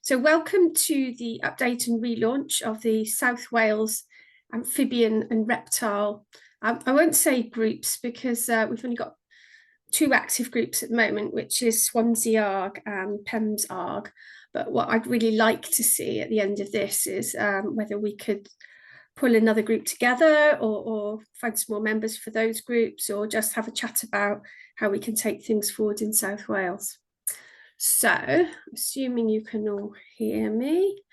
So welcome to the update and relaunch of the South Wales Amphibian and Reptile. I won't say groups because we've only got two active groups at the moment, which is Swansea ARG and Pembs ARG. But what I'd really like to see at the end of this is whether we could pull another group together or find some more members for those groups, or just have a chat about how we can take things forward in South Wales. So, assuming you can all hear me,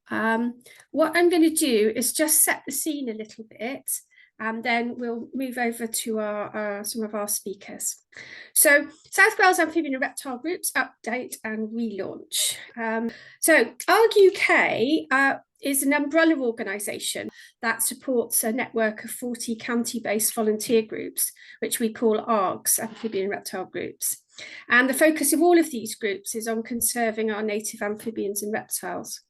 what I'm going to do is just set the scene a little bit, and then we'll move over to some of our speakers. So, South Wales Amphibian and Reptile Groups update and relaunch. So, ARG UK is an umbrella organisation that supports a network of 40 county-based volunteer groups, which we call ARGs, Amphibian and Reptile Groups. And the focus of all of these groups is on conserving our native amphibians and reptiles.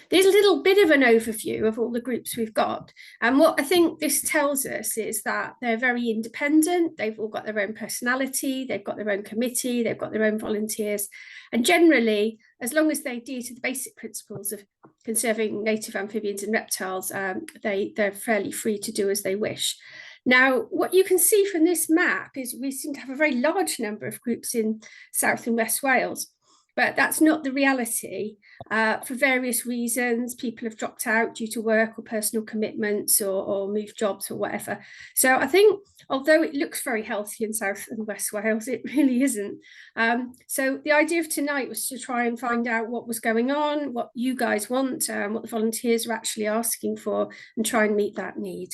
There's a little bit of an overview of all the groups we've got. And what I think this tells us is that they're very independent. They've all got their own personality. They've got their own committee. They've got their own volunteers. And generally, as long as they adhere to the basic principles of conserving native amphibians and reptiles, they're fairly free to do as they wish. Now, what you can see from this map is we seem to have a very large number of groups in South and West Wales, but that's not the reality. For various reasons, people have dropped out due to work or personal commitments or moved jobs or whatever. So I think, although it looks very healthy in South and West Wales, it really isn't. So the idea of tonight was to try and find out what was going on, what you guys want, what the volunteers are actually asking for, and try and meet that need.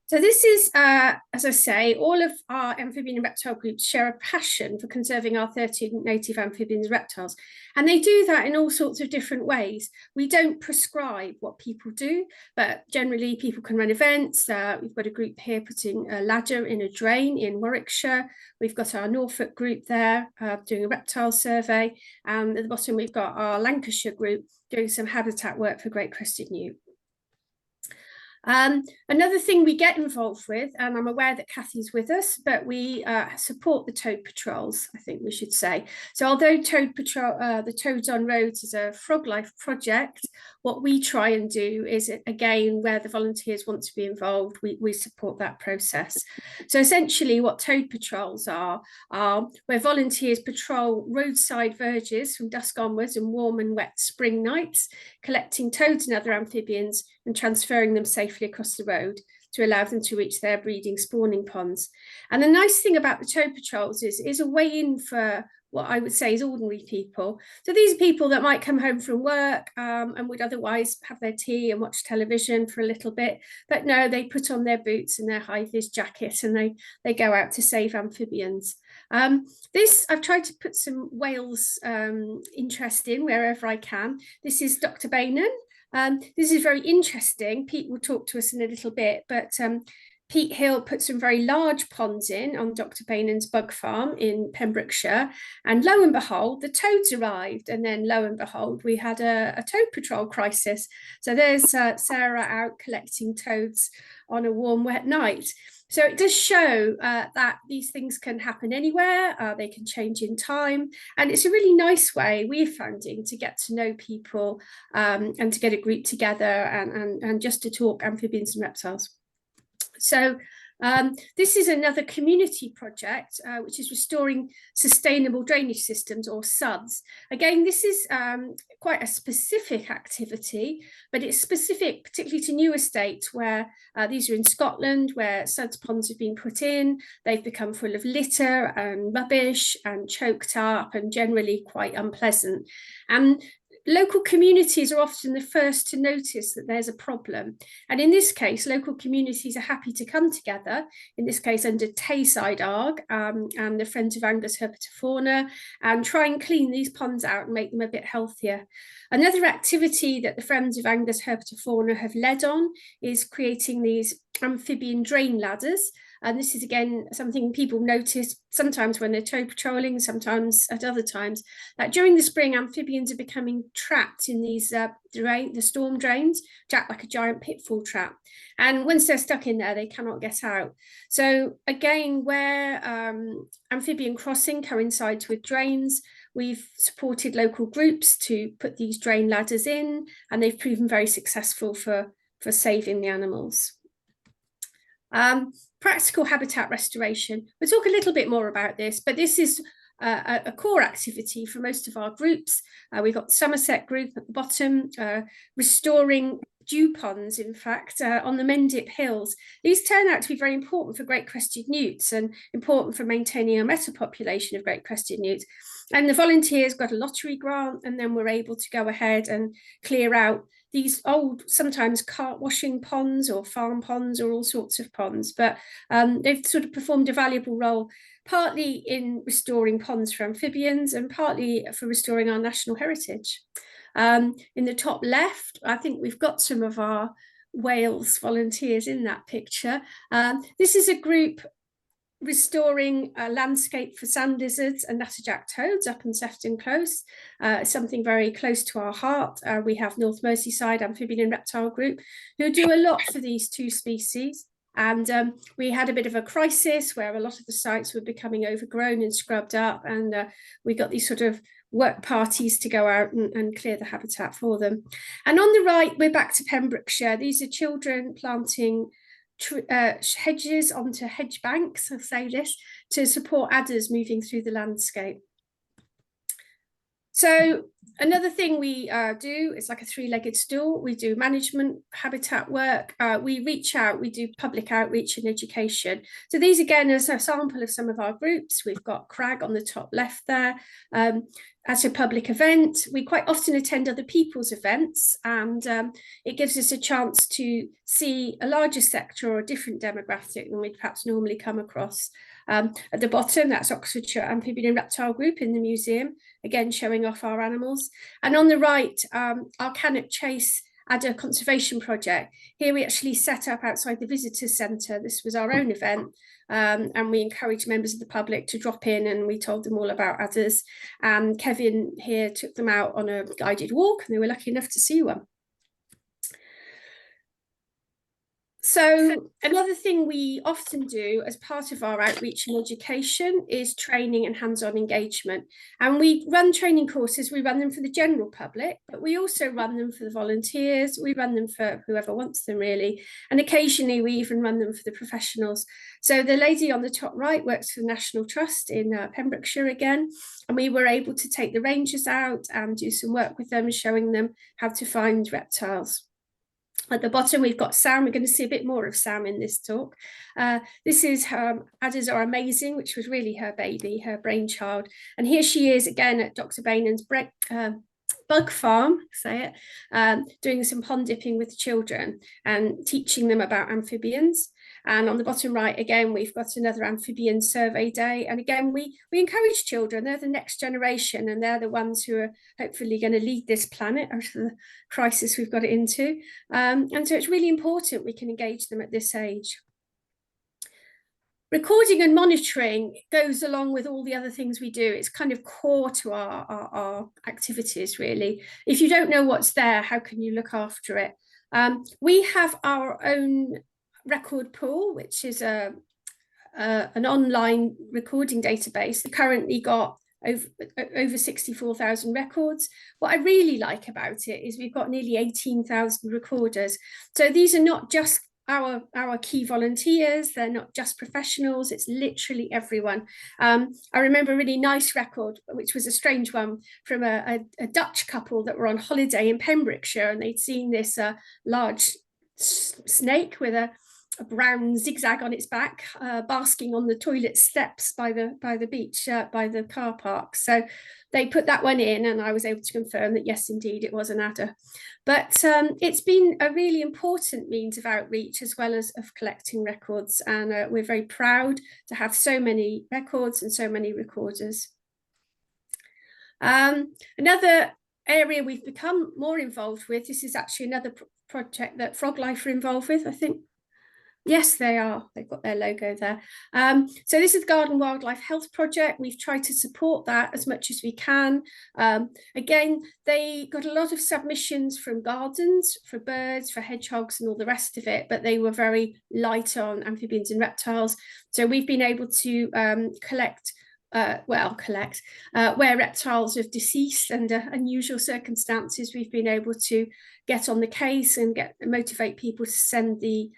So this is, as I say, all of our amphibian and reptile groups share a passion for conserving our 13 native amphibians and reptiles. And they do that in all sorts of different ways. We don't prescribe what people do, but generally people can run events. We've got a group here putting a ladder in a drain in Warwickshire. We've got our Norfolk group there doing a reptile survey. And at the bottom, we've got our Lancashire group doing some habitat work for great crested newt. Another thing we get involved with, and I'm aware that Kathy's with us, but we support the toad patrols, I think we should say. So although toad patrol, the Toads on Roads is a Froglife project, what we try and do is, again, where the volunteers want to be involved, we support that process. So essentially what toad patrols are where volunteers patrol roadside verges from dusk onwards and warm and wet spring nights, collecting toads and other amphibians and transferring them safely across the road to allow them to reach their breeding spawning ponds. And the nice thing about the toad patrols is a way in for what I would say is ordinary people. So these are people that might come home from work and would otherwise have their tea and watch television for a little bit. But no, they put on their boots and their high-vis jacket and they go out to save amphibians. I've tried to put some Wales interest in wherever I can. This is Dr. Bainan. This is very interesting. Pete will talk to us in a little bit, but Pete Hill put some very large ponds in on Dr. Bainan's bug farm in Pembrokeshire, and lo and behold, the toads arrived, and then lo and behold, we had a toad patrol crisis. So there's Sarah out collecting toads on a warm, wet night. So it does show that these things can happen anywhere, they can change in time, and it's a really nice way, we're finding, to get to know people and to get a group together and just to talk amphibians and reptiles. So this is another community project, which is restoring sustainable drainage systems, or SUDS. Again, this is quite a specific activity, but it's specific particularly to new estates where these are in Scotland, where SUDS ponds have been put in. They've become full of litter and rubbish and choked up and generally quite unpleasant. And local communities are often the first to notice that there's a problem. And in this case, local communities are happy to come together, in this case under Tayside ARG and the Friends of Angus Herpetofauna, and try and clean these ponds out and make them a bit healthier. Another activity that the Friends of Angus Herpetofauna have led on is creating these amphibian drain ladders. And this is, again, something people notice sometimes when they're toad patrolling, sometimes at other times, that during the spring, amphibians are becoming trapped in these the storm drains, trapped like a giant pitfall trap. And once they're stuck in there, they cannot get out. So again, where amphibian crossing coincides with drains, we've supported local groups to put these drain ladders in, and they've proven very successful for saving the animals. Practical habitat restoration. We'll talk a little bit more about this, but this is a core activity for most of our groups. We've got the Somerset group at the bottom, restoring dew ponds, in fact, on the Mendip Hills. These turn out to be very important for great crested newts and important for maintaining a meta-population of great crested newts. And the volunteers got a lottery grant, and then were able to go ahead and clear out these old, sometimes cart washing ponds or farm ponds or all sorts of ponds, but they've sort of performed a valuable role, partly in restoring ponds for amphibians and partly for restoring our national heritage. In the top left, I think we've got some of our Wales volunteers in that picture. This is a group restoring a landscape for sand lizards and natterjack toads up in Sefton Close, something very close to our heart. We have North Merseyside Amphibian and Reptile Group who do a lot for these two species. And we had a bit of a crisis where a lot of the sites were becoming overgrown and scrubbed up, and we got these sort of work parties to go out and clear the habitat for them. And on the right, we're back to Pembrokeshire. These are children planting hedges onto hedge banks, I'll say this, to support adders moving through the landscape. So another thing we do is like a three-legged stool. We do management, habitat work. We reach out, we do public outreach and education. So these again is a sample of some of our groups. We've got Crag on the top left there. As a public event, we quite often attend other people's events, and it gives us a chance to see a larger sector or a different demographic than we'd perhaps normally come across. At the bottom, that's Oxfordshire Amphibian and Reptile Group in the museum, again showing off our animals. And on the right, our Cannock Chase Adder Conservation Project. Here we actually set up outside the visitor centre. This was our own event, and we encouraged members of the public to drop in, and we told them all about adders. And Kevin here took them out on a guided walk, and they were lucky enough to see one. So another thing we often do as part of our outreach and education is training and hands-on engagement. And we run training courses, we run them for the general public, but we also run them for the volunteers, we run them for whoever wants them really. And occasionally we even run them for the professionals. So the lady on the top right works for the National Trust in Pembrokeshire again, and we were able to take the rangers out and do some work with them, showing them how to find reptiles. At the bottom, we've got Sam. We're going to see a bit more of Sam in this talk. This is her Adders Are Amazing, which was really her baby, her brainchild. And here she is again at Dr. Bainan's bug farm, say it, doing some pond dipping with children and teaching them about amphibians. And on the bottom right, again, we've got another amphibian survey day. And again, we encourage children. They're the next generation, and they're the ones who are hopefully going to lead this planet out of the crisis we've got it into. And so it's really important we can engage them at this age. Recording and monitoring goes along with all the other things we do. It's kind of core to our activities, really. If you don't know what's there, how can you look after it? We have our own record pool, which is an online recording database. We've currently got over 64,000 records. What I really like about it is we've got nearly 18,000 recorders. So these are not just our key volunteers, they're not just professionals, it's literally everyone. I remember a really nice record, which was a strange one, from a Dutch couple that were on holiday in Pembrokeshire, and they'd seen this large snake with a brown zigzag on its back, basking on the toilet steps by the beach, by the car park. So they put that one in, and I was able to confirm that yes, indeed, it was an adder. But it's been a really important means of outreach as well as of collecting records, and we're very proud to have so many records and so many recorders. Another area we've become more involved with, this is actually another project that Froglife are involved with, I think. Yes, they are. They've got their logo there. So this is the Garden Wildlife Health Project. We've tried to support that as much as we can. Again, they got a lot of submissions from gardens, for birds, for hedgehogs and all the rest of it, but they were very light on amphibians and reptiles. So we've been able to collect collect, where reptiles have deceased under unusual circumstances. We've been able to get on the case and motivate people to send the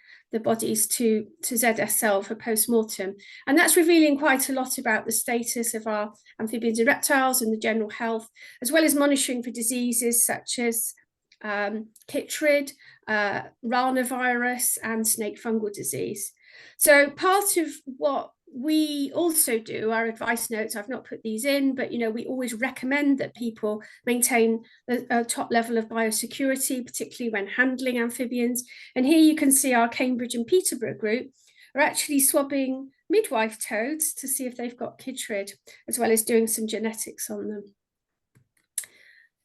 bodies to ZSL for post-mortem. And that's revealing quite a lot about the status of our amphibians and reptiles and the general health, as well as monitoring for diseases such as chytrid, ranavirus, and snake fungal disease. So part of what we also do, our advice notes, I've not put these in, but we always recommend that people maintain a top level of biosecurity, particularly when handling amphibians. And here you can see our Cambridge and Peterborough group are actually swabbing midwife toads to see if they've got chytrid, as well as doing some genetics on them.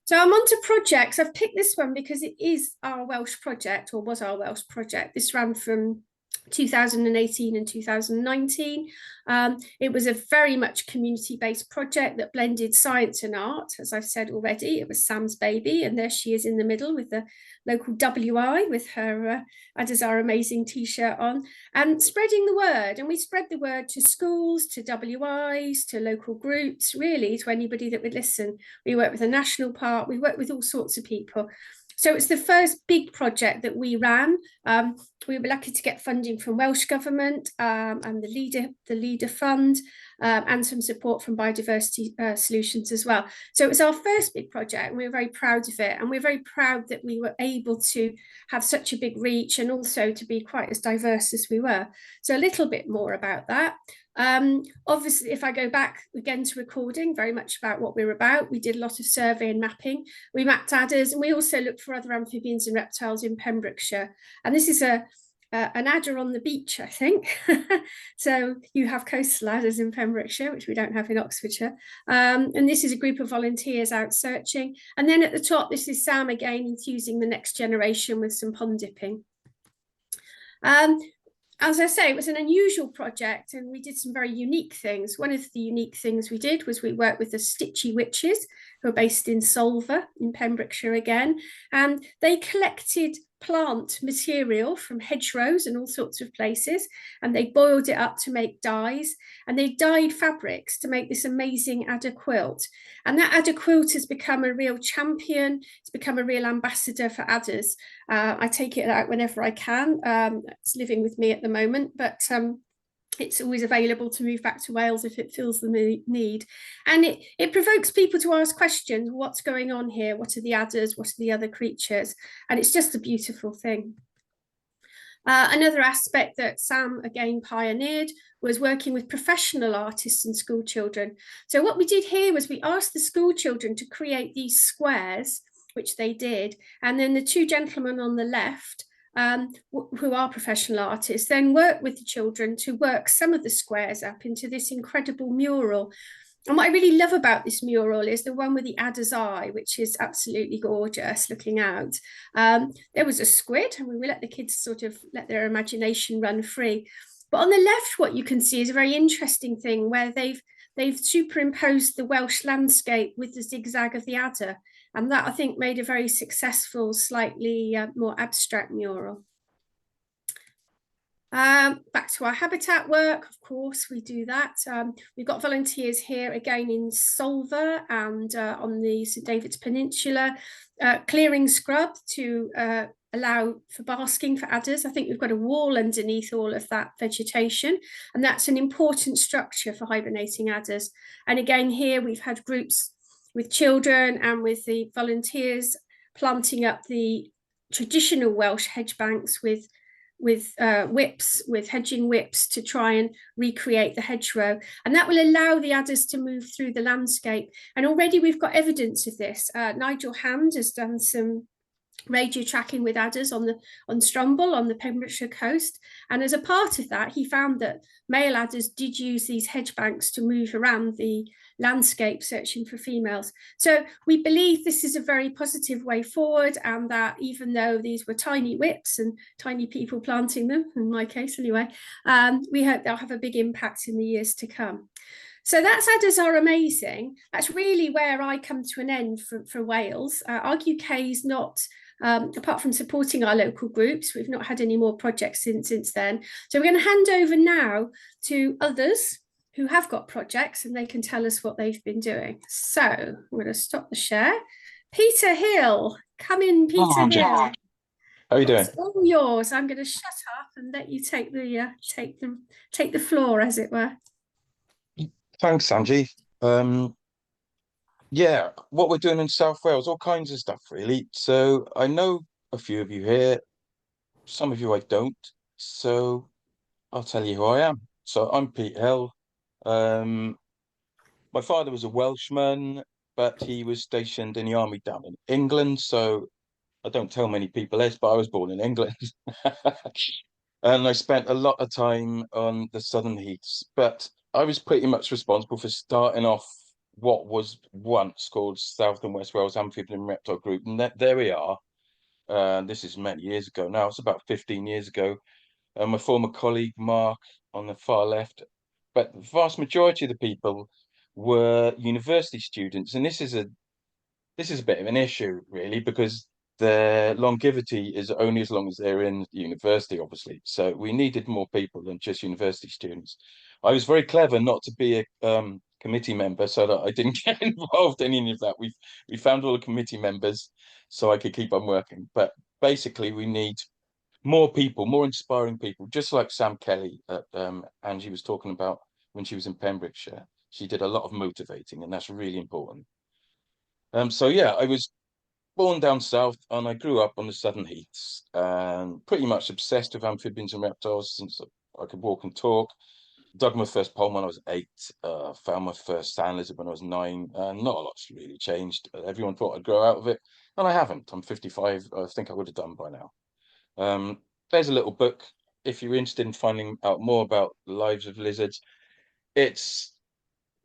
So I'm on to projects. I've picked this one because it is our Welsh project, or was our Welsh project. This ran from 2018 and 2019. It was a very much community-based project that blended science and art. As I've said already, it was Sam's baby, and there she is in the middle with the local WI with her Adders Are Amazing t-shirt on, and spreading the word. And we spread the word to schools, to WIs, to local groups, really to anybody that would listen. We work with the National Park, we work with all sorts of people. So it's the first big project that we ran. We were lucky to get funding from Welsh Government and the Leader Fund, and some support from Biodiversity Solutions as well. So it was our first big project, and we were very proud of it. And we're very proud that we were able to have such a big reach and also to be quite as diverse as we were. So a little bit more about that. Obviously, if I go back again to recording, very much about what we're about, we did a lot of survey and mapping. We mapped adders, and we also looked for other amphibians and reptiles in Pembrokeshire. And this is an adder on the beach, I think. So you have coastal adders in Pembrokeshire, which we don't have in Oxfordshire. And this is a group of volunteers out searching. And then at the top, this is Sam again, enthusing the next generation with some pond dipping. As I say, it was an unusual project, and we did some very unique things. One of the unique things we did was we worked with the Stitchy Witches, who are based in Solva in Pembrokeshire again, and they collected plant material from hedgerows and all sorts of places, and they boiled it up to make dyes, and they dyed fabrics to make this amazing adder quilt. And that adder quilt has become a real champion. It's become a real ambassador for adders. I take it out whenever I can. It's living with me at the moment, but it's always available to move back to Wales if it feels the need. And it provokes people to ask questions. What's going on here? What are the adders? What are the other creatures? And it's just a beautiful thing. Another aspect that Sam again pioneered was working with professional artists and school children. So what we did here was we asked the school children to create these squares, which they did. And then the two gentlemen on the left, who are professional artists, then work with the children to work some of the squares up into this incredible mural. And what I really love about this mural is the one with the adder's eye, which is absolutely gorgeous looking out. There was a squid, and we let the kids sort of let their imagination run free. But on the left, what you can see is a very interesting thing where they've superimposed the Welsh landscape with the zigzag of the adder. And that, I think, made a very successful, slightly more abstract mural. Back to our habitat work, of course, we do that. We've got volunteers here again in Solva and on the St David's Peninsula, clearing scrub to allow for basking for adders. I think we've got a wall underneath all of that vegetation, and that's an important structure for hibernating adders. And again, here we've had groups with children and with the volunteers planting up the traditional Welsh hedge banks with hedging whips to try and recreate the hedgerow. And that will allow the adders to move through the landscape. And already we've got evidence of this. Nigel Hand has done some radio tracking with adders on Stromble on the Pembrokeshire coast, and as a part of that he found that male adders did use these hedge banks to move around the landscape searching for females. So we believe this is a very positive way forward, and that even though these were tiny whips and tiny people planting them, in my case anyway, we hope they'll have a big impact in the years to come. So that's Adders Are Amazing. That's really where I come to an end for Wales. ARG UK is not, apart from supporting our local groups, we've not had any more projects since then. So we're going to hand over now to others who have got projects, and they can tell us what they've been doing. So I'm going to stop the share. Peter Hill, come in, Hello, Peter Angela. Hill. How are you doing? It's all yours. I'm going to shut up and let you take the floor, as it were. Thanks, Angie. Um, yeah, what we're doing in South Wales, all kinds of stuff, really. So I know a few of you here, some of you I don't. So I'll tell you who I am. So I'm Pete Hill. Um, my father was a Welshman, but he was stationed in the army down in England. So I don't tell many people this, but I was born in England. And I spent a lot of time on the Southern Heaths, but I was pretty much responsible for starting off what was once called South and West Wales Amphibian and Reptile Group. And there we are. This is many years ago now. It's about 15 years ago. And my former colleague, Mark, on the far left. But the vast majority of the people were university students. And this is a bit of an issue, really, because their longevity is only as long as they're in university, obviously. So we needed more people than just university students. I was very clever not to be a committee member so that I didn't get involved in any of that. We found all the committee members so I could keep on working. But basically, we need more people, more inspiring people, just like Sam Kelly that Angie was talking about when she was in Pembrokeshire. She did a lot of motivating, and that's really important. So yeah, I was born down south and I grew up on the Southern Heaths and pretty much obsessed with amphibians and reptiles since I could walk and talk. Dug my first pole when I was 8, found my first sand lizard when I was 9, and not a lot's really changed. Everyone thought I'd grow out of it, and I haven't. I'm 55. I think I would have done by now. There's a little book if you're interested in finding out more about the lives of lizards. It's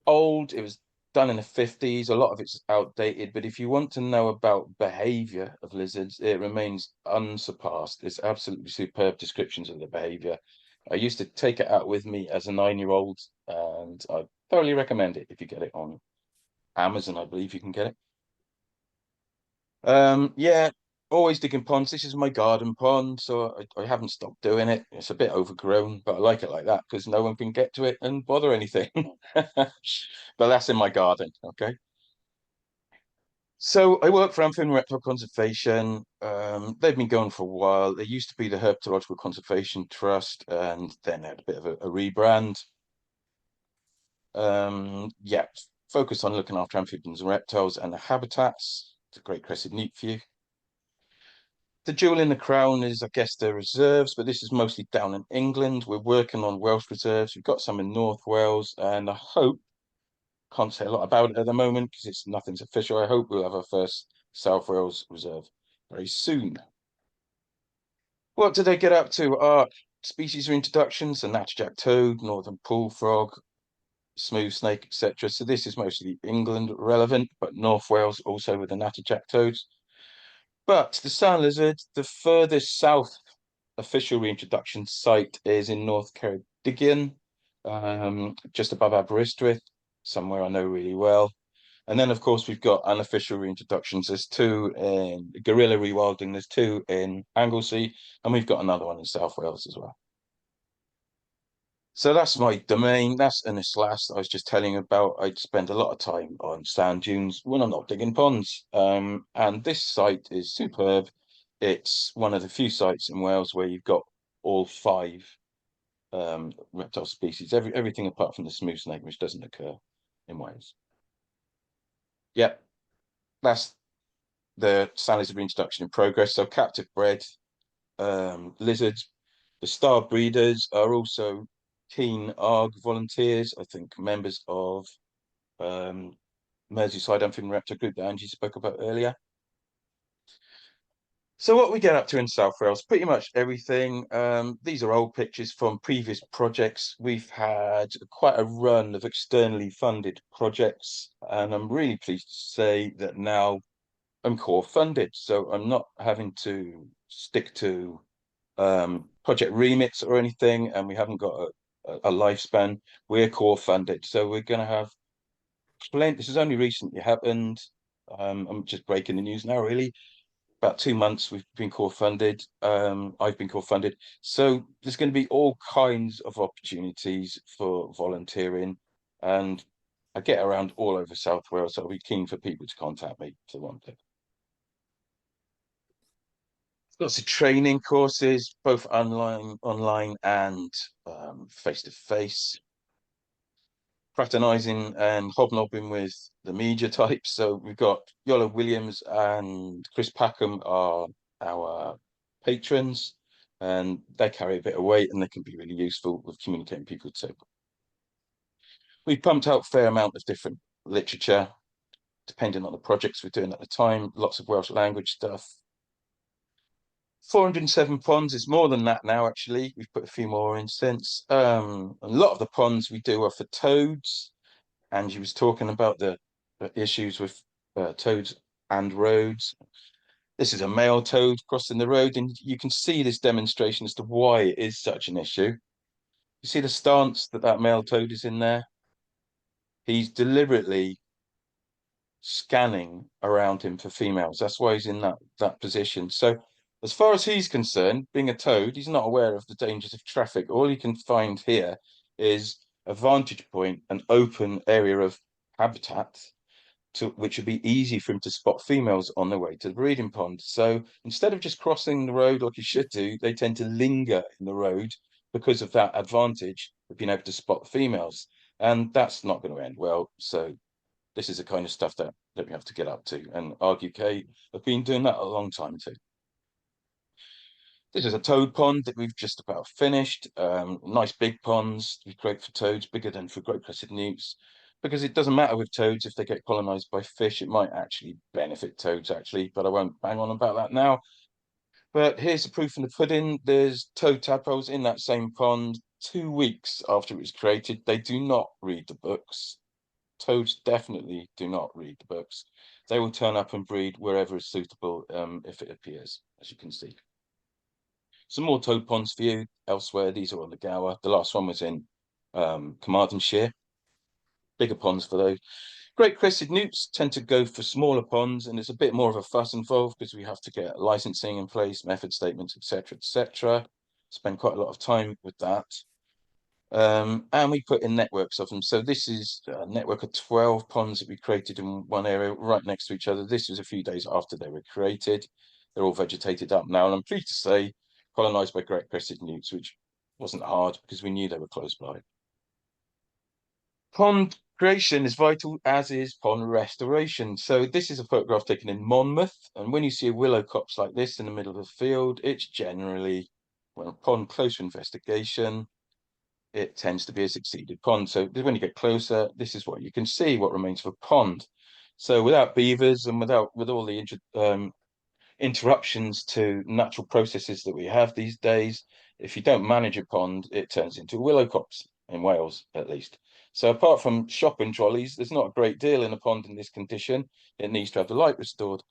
old. It was done in the 50s. A lot of it's outdated, but if you want to know about behavior of lizards, it remains unsurpassed. It's absolutely superb descriptions of the behavior. I used to take it out with me as a 9-year-old, and I thoroughly recommend it if you get it on Amazon, I believe you can get it. Yeah, always digging ponds. This is my garden pond, so I haven't stopped doing it. It's a bit overgrown, but I like it like that because no one can get to it and bother anything. But that's in my garden, okay? So I work for Amphibian and Reptile Conservation. They've been going for a while. They used to be the Herpetological Conservation Trust, and then they had a bit of a rebrand. Yeah, focus on looking after amphibians and reptiles and the habitats. It's a great crested newt for you. The jewel in the crown is, I guess, their reserves, but this is mostly down in England. We're working on Welsh reserves. We've got some in North Wales, and I hope, can't say a lot about it at the moment because nothing's official. I hope we'll have our first South Wales reserve very soon. What did they get up to? Species reintroductions, the natterjack toad, northern pool frog, smooth snake, etc. So this is mostly England relevant, but North Wales also with the natterjack toads. But the sand lizard, the furthest south official reintroduction site is in North Ceredigion, just above Aberystwyth, somewhere I know really well. And then, of course, we've got unofficial reintroductions. There's 2 in gorilla rewilding, there's 2 in Anglesey, and we've got another one in South Wales as well. So that's my domain. That's Innislas I was just telling you about. I spend a lot of time on sand dunes when I'm not digging ponds. And this site is superb. It's one of the few sites in Wales where you've got all 5 reptile species, everything apart from the smooth snake, which doesn't occur in Wales. Yep, that's the sand lizard reintroduction in progress. So captive bred lizards. The star breeders are also keen ARG volunteers, I think members of Merseyside Amphibian Reptile Group that Angie spoke about earlier. So what we get up to in South Wales, pretty much everything. These are old pictures from previous projects. We've had quite a run of externally funded projects, and I'm really pleased to say that now I'm core funded. So I'm not having to stick to project remits or anything, and we haven't got a lifespan. We're core funded. So we're going to have plenty. This has only recently happened. I'm just breaking the news now, really. about 2 months we've been core funded. I've been core funded. So there's going to be all kinds of opportunities for volunteering, and I get around all over South Wales, so I'll be keen for people to contact me if they want to. Lots of training courses, both online and face to face. Fraternising and hobnobbing with the media types. So we've got Yola Williams and Chris Packham are our patrons, and they carry a bit of weight and they can be really useful with communicating people too. We pumped out a fair amount of different literature, depending on the projects we're doing at the time. Lots of Welsh language stuff. 407 ponds is more than that now, actually. We've put a few more in since. A lot of the ponds we do are for toads. Angie was talking about the issues with toads and roads. This is a male toad crossing the road, and you can see this demonstration as to why it is such an issue. You see the stance that male toad is in there? He's deliberately scanning around him for females. That's why he's in that position. So as far as he's concerned, being a toad, he's not aware of the dangers of traffic. All he can find here is a vantage point, an open area of habitat which would be easy for him to spot females on their way to the breeding pond. So instead of just crossing the road like you should do, they tend to linger in the road because of that advantage of being able to spot the females. And that's not going to end well. So this is the kind of stuff that we have to get up to. And ARG UK have been doing that a long time too. This is a toad pond that we've just about finished. Nice big ponds, great for toads, bigger than for great crested newts, because it doesn't matter with toads if they get colonized by fish. It might actually benefit toads, actually, but I won't bang on about that now. But here's the proof in the pudding. There's toad tadpoles in that same pond 2 weeks after it was created. They do not read the books. Toads definitely do not read the books. They will turn up and breed wherever is suitable if it appears, as you can see. Some more toad ponds for you elsewhere. These are on the Gower. The last one was in Carmarthenshire. Bigger ponds for those. Great crested newts tend to go for smaller ponds, and there's a bit more of a fuss involved because we have to get licensing in place, method statements, etc., etc. Spend quite a lot of time with that. And we put in networks of them. So this is a network of 12 ponds that we created in one area right next to each other. This was a few days after they were created. They're all vegetated up now, and I'm pleased to say colonized by great crested newts, which wasn't hard because we knew they were close by. Pond creation is vital, as is pond restoration. So this is a photograph taken in Monmouth, and when you see a willow copse like this in the middle of the field, it's generally, when upon closer investigation, it tends to be a succeeded pond. So when you get closer, this is what you can see, what remains of a pond. So without beavers and with all the interruptions to natural processes that we have these days, if you don't manage a pond, it turns into a willow copse, in Wales at least. So apart from shopping trolleys, there's not a great deal in a pond in this condition. It needs to have the light restored.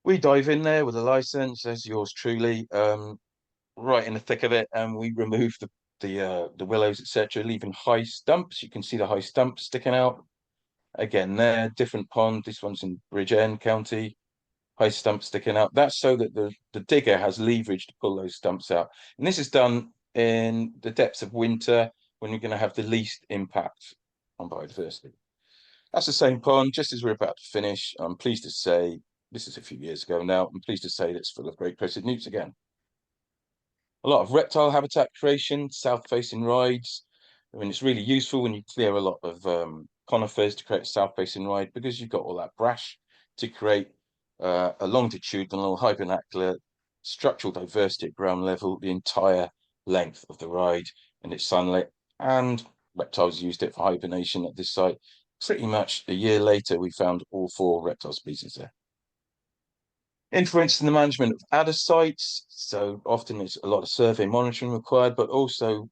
We dive in there with a license, as yours truly, right in the thick of it, and we remove the willows, etc., leaving high stumps. You can see the high stumps sticking out. Again, there, different pond. This one's in Bridgend County. High stump sticking out. That's so that the digger has leverage to pull those stumps out. And this is done in the depths of winter when you're going to have the least impact on biodiversity. That's the same pond, just as we're about to finish. I'm pleased to say, this is a few years ago now, I'm pleased to say that it's full of great crested newts again. A lot of reptile habitat creation, south-facing rides. I mean, it's really useful when you clear a lot of conifers to create a south-facing ride, because you've got all that brash to create a longitudinal hypernacular structural diversity at ground level, the entire length of the ride, and it's sunlit. And reptiles used it for hibernation at this site. Pretty much a year later, we found all 4 reptile species there. Influence in the management of adder sites. So often there's a lot of survey monitoring required, but also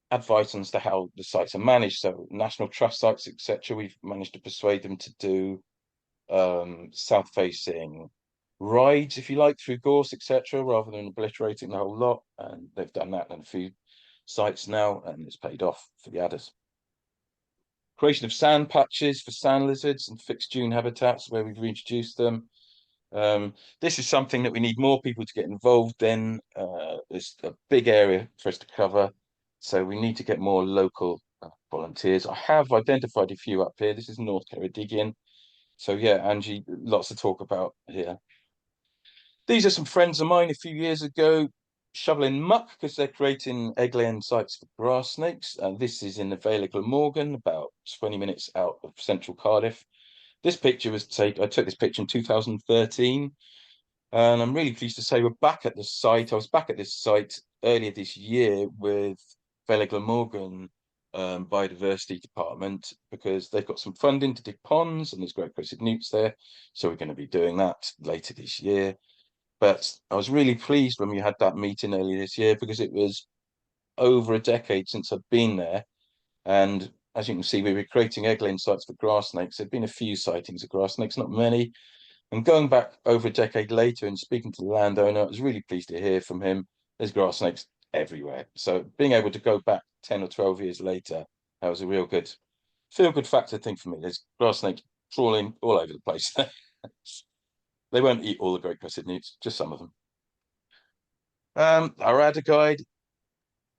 advice as to how the sites are managed. So national trust sites, etc., we've managed to persuade them to do south-facing rides, if you like, through gorse, etc., rather than obliterating the whole lot. And they've done that on a few sites now, and it's paid off for the adders. Creation of sand patches for sand lizards and fixed dune habitats where we've reintroduced them. This is something that we need more people to get involved in. It's a big area for us to cover, so we need to get more local volunteers. I have identified a few up here. This is North Ceredigion. So yeah, Angie, lots to talk about here. These are some friends of mine a few years ago shoveling muck because they're creating egg-laying sites for grass snakes. This is in the Vale of Glamorgan, about 20 minutes out of central Cardiff. This picture was I took this picture in 2013, and I'm really pleased to say we're back at the site. I was back at this site earlier this year with Vale of Glamorgan Biodiversity Department because they've got some funding to dig ponds and there's great crested newts there. So we're going to be doing that later this year. But I was really pleased when we had that meeting earlier this year because it was over a decade since I'd been there. And as you can see, we were creating egg-laying sites for grass snakes. There'd been a few sightings of grass snakes, not many. And going back over a decade later and speaking to the landowner, I was really pleased to hear from him. There's grass snakes everywhere. So being able to go back 10 or 12 years later, that was a real good feel-good factor thing for me. There's grass snakes crawling all over the place. They won't eat all the great crested newts, just some of them. Our ADA guide,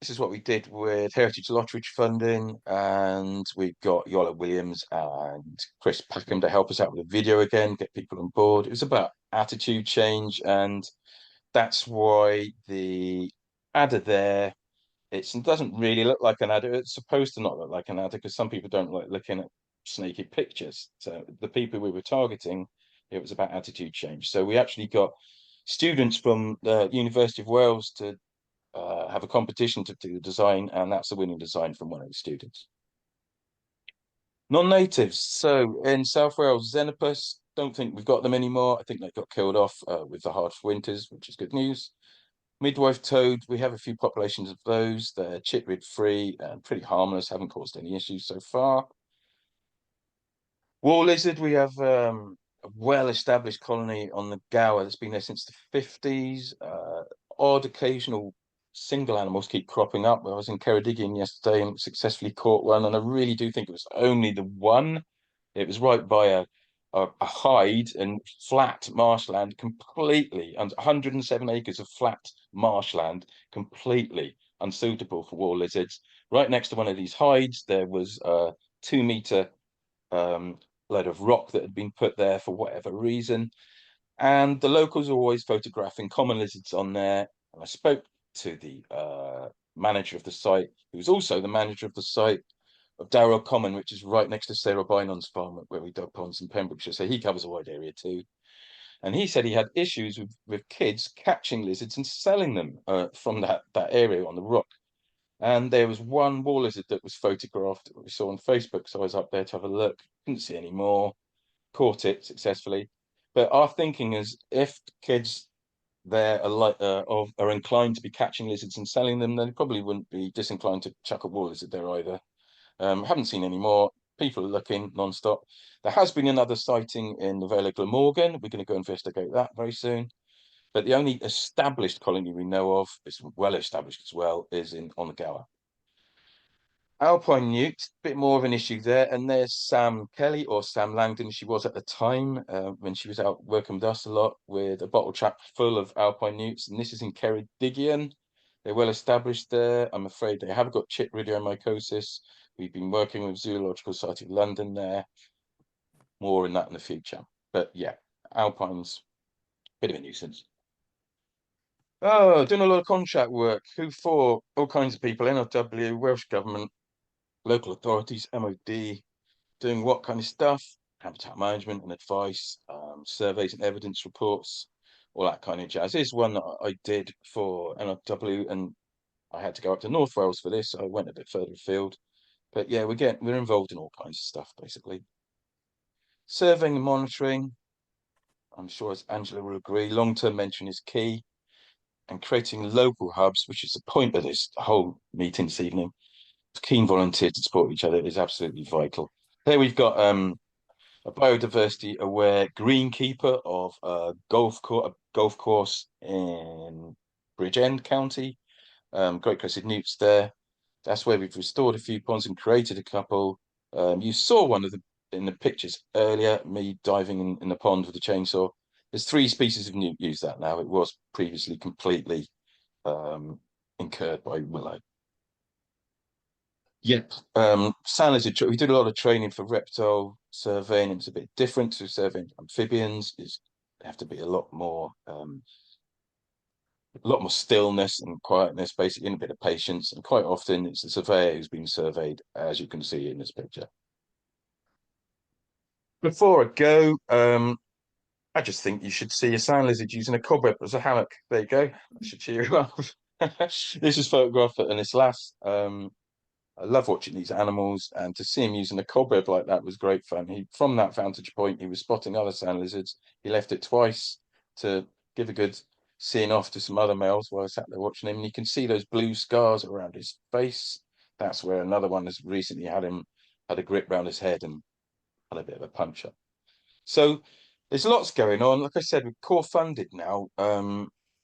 this is what we did with Heritage Lottery funding, and we got Yola Williams and Chris Packham to help us out with the video again, get people on board. It was about attitude change, and that's why the ADA there, it doesn't really look like an ADA. It's supposed to not look like an ADA because some people don't like looking at snaky pictures. So the people we were targeting, it was about attitude change. So we actually got students from the University of Wales to have a competition to do the design, and that's the winning design from one of the students. Non-natives. So in South Wales, Xenopus, don't think we've got them anymore. I think they got killed off with the harsh winters, which is good news. Midwife toad, we have a few populations of those. They're chitrid free and pretty harmless, haven't caused any issues so far. Wall lizard, we have a well-established colony on the Gower that's been there since the 50s. Odd occasional single animals keep cropping up. I was in Ceredigion yesterday and successfully caught one, and I really do think it was only the one. It was right by a hide and flat marshland, completely, and 107 acres of flat marshland, completely unsuitable for wall lizards. Right next to one of these hides, there was a 2 meter load of rock that had been put there for whatever reason. And the locals are always photographing common lizards on there. And I spoke to the manager of the site, who was also the manager of the site of Darrow Common, which is right next to Sarah Bynon's farm where we dug ponds in Pembrokeshire. So he covers a wide area too. And he said he had issues with kids catching lizards and selling them from that area on the rock. And there was one wall lizard that was photographed that we saw on Facebook. So I was up there to have a look. Couldn't see any more. Caught it successfully. But our thinking is if kids there are inclined to be catching lizards and selling them, then they probably wouldn't be disinclined to chuck a wall lizard there either. Haven't seen any more. People are looking non-stop. There has been another sighting in the Vale of Glamorgan. We're going to go investigate that very soon. But the only established colony we know of, is well established as well, is on the Gower. Alpine newt, a bit more of an issue there. And there's Sam Kelly, or Sam Langdon, she was at the time, when she was out working with us a lot, with a bottle trap full of alpine newts. And this is in Ceredigion. They're well established there. I'm afraid they have got chytridiomycosis. We've been working with Zoological Society of London there. More in that in the future. But yeah, alpines, bit of a nuisance. Oh, doing a lot of contract work. Who for? All kinds of people, NRW, Welsh Government, local authorities, MOD, doing what kind of stuff? Habitat management and advice, surveys and evidence reports, all that kind of jazz. Here's one that I did for NRW, and I had to go up to North Wales for this, so I went a bit further afield. But yeah, we're involved in all kinds of stuff, basically. Surveying and monitoring, I'm sure as Angela will agree, long-term mentoring is key. And creating local hubs, which is the point of this whole meeting this evening. Keen volunteers to support each other is absolutely vital. Here we've got a biodiversity aware greenkeeper of a golf course in Bridgend County. Great crested newts there. That's where we've restored a few ponds and created a couple. You saw one of them in the pictures earlier, me diving in the pond with a chainsaw. There's 3 species of newt use that now. It was previously completely incurred by willow. Yep. Sand lizard, we did a lot of training for reptile surveying. It's a bit different to surveying amphibians. They have to be a lot more stillness and quietness, basically, and a bit of patience. And quite often it's the surveyor who's being surveyed, as you can see in this picture. Before I go, I just think you should see a sand lizard using a cobweb as a hammock. There you go. That should cheer you up. This is photographed at this last. I love watching these animals, and to see him using a cobweb like that was great fun. From that vantage point, he was spotting other sand lizards. He left it twice to give a good seeing off to some other males while I sat there watching him. And you can see those blue scars around his face. That's where another one has recently had a grip around his head and had a bit of a punch up. So there's lots going on. Like I said, we're core funded now.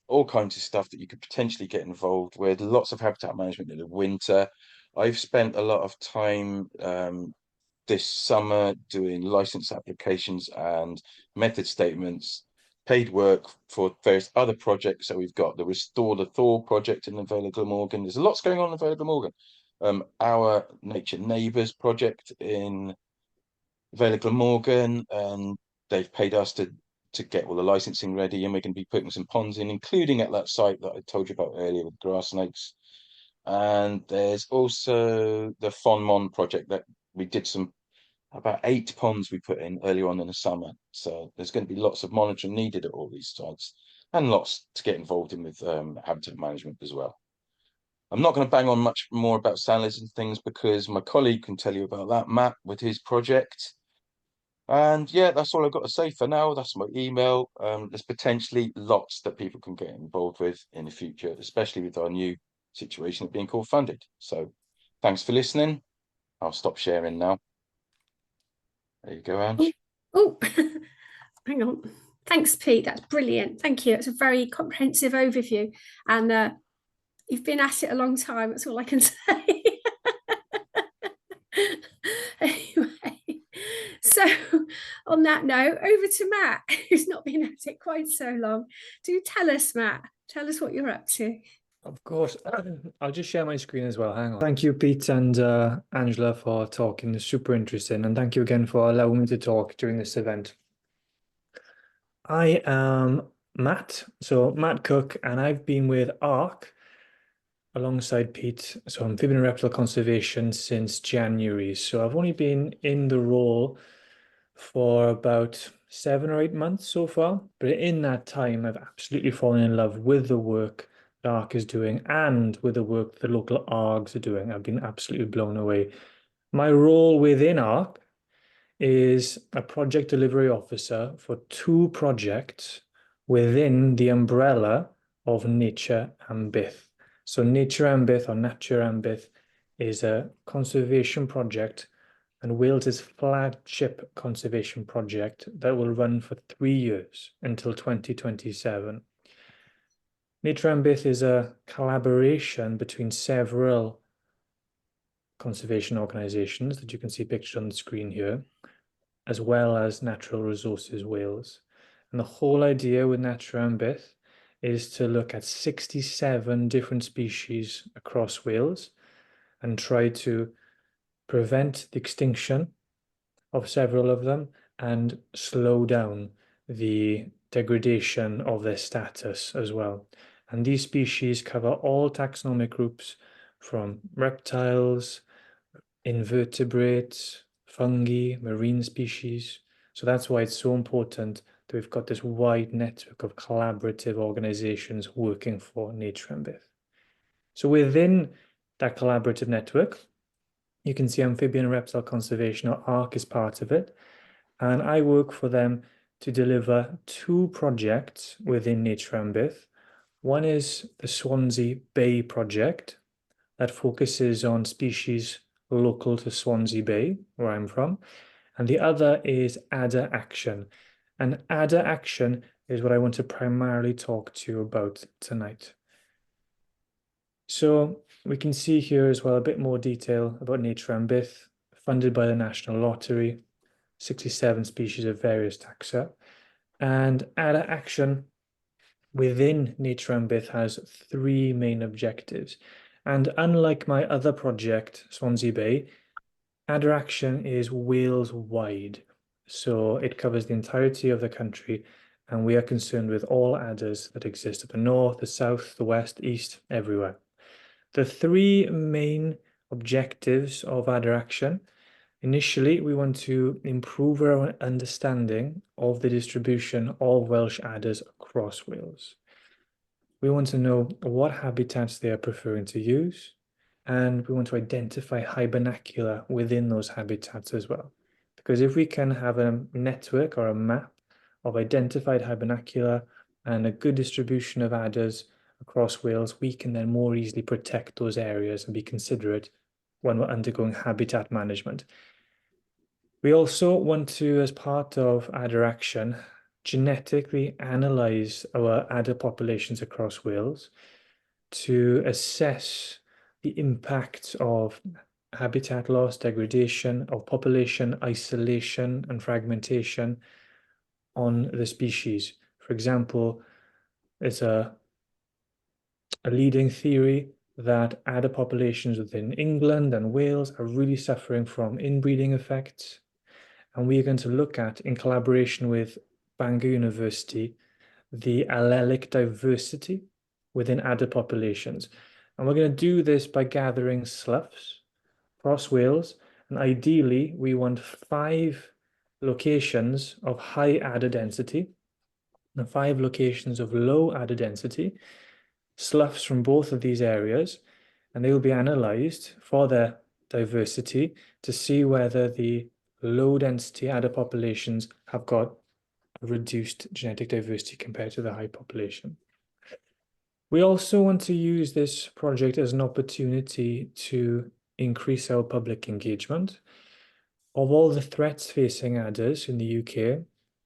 All kinds of stuff that you could potentially get involved with. Lots of habitat management in the winter. I've spent a lot of time this summer doing license applications and method statements, paid work for various other projects. So we've got the Restore the Thor project in the Vale of Glamorgan. There's lots going on in the Vale of Glamorgan. Our Nature Neighbours project in Vale of Glamorgan, and they've paid us to get all the licensing ready, and we're going to be putting some ponds in, including at that site that I told you about earlier with grass snakes. And there's also the Fon Mon project that we did about 8 ponds we put in earlier on in the summer. So there's going to be lots of monitoring needed at all these sites, and lots to get involved in with habitat management as well. I'm not going to bang on much more about sand lizards and things because my colleague can tell you about that, Matt, with his project. And yeah, that's all I've got to say for now. That's my email. There's potentially lots that people can get involved with in the future, especially with our new situation of being core funded. So thanks for listening. I'll stop sharing now. There you go, Ange. Oh, hang on. Thanks, Pete. That's brilliant. Thank you. It's a very comprehensive overview. And you've been at it a long time. That's all I can say. Anyway, so on that note, over to Matt, who's not been at it quite so long. Do tell us, Matt. Tell us what you're up to. Of course. I'll just share my screen as well. Hang on. Thank you, Pete and Angela, for talking. It's super interesting. And thank you again for allowing me to talk during this event. I am Matt, so Matt Cooke, and I've been with ARG alongside Pete, so Amphibian and Reptile Conservation, since January. So I've only been in the role for about 7 or 8 months so far. But in that time, I've absolutely fallen in love with the work ARG is doing and with the work the local ARGs are doing. I've been absolutely blown away. My role within ARG is a project delivery officer for 2 projects within the umbrella of Nature and Byth. So Nature and Byth, or Natur and Byth, is a conservation project and Wales's flagship conservation project that will run for 3 years until 2027. Nature and Byth is a collaboration between several conservation organisations that you can see pictured on the screen here, as well as Natural Resources Wales. And the whole idea with Nature and Byth is to look at 67 different species across Wales and try to prevent the extinction of several of them and slow down the degradation of their status as well. And these species cover all taxonomic groups from reptiles, invertebrates, fungi, marine species. So that's why it's so important that we've got this wide network of collaborative organizations working for Nature and Byth. So within that collaborative network, you can see Amphibian and Reptile Conservation, or ARG, is part of it. And I work for them to deliver 2 projects within Nature and Byth. One is the Swansea Bay project that focuses on species local to Swansea Bay, where I'm from. And the other is Adder Action. And Adder Action is what I want to primarily talk to you about tonight. So we can see here as well a bit more detail about Nature and Byth, funded by the National Lottery, 67 species of various taxa. And adder action within Natur and Byth has 3 main objectives. And unlike my other project, Swansea Bay, adder action is Wales wide. So it covers the entirety of the country, and we are concerned with all adders that exist at the north, the south, the west, east, everywhere. The 3 main objectives of adder action. Initially, we want to improve our understanding of the distribution of Welsh adders across Wales. We want to know what habitats they are preferring to use, and we want to identify hibernacula within those habitats as well. Because if we can have a network or a map of identified hibernacula and a good distribution of adders across Wales, we can then more easily protect those areas and be considerate when we're undergoing habitat management. We also want to, as part of adder action, genetically analyze our adder populations across Wales to assess the impact of habitat loss, degradation, of population isolation and fragmentation on the species. For example, there's a leading theory that adder populations within England and Wales are really suffering from inbreeding effects. And we are going to look at, in collaboration with Bangor University, the allelic diversity within adder populations. And we're going to do this by gathering sloughs across Wales. And ideally, we want 5 locations of high adder density and 5 locations of low adder density, sloughs from both of these areas, and they will be analysed for their diversity to see whether the low density adder populations have got reduced genetic diversity compared to the high population. We also want to use this project as an opportunity to increase our public engagement. Of all the threats facing adders in the UK,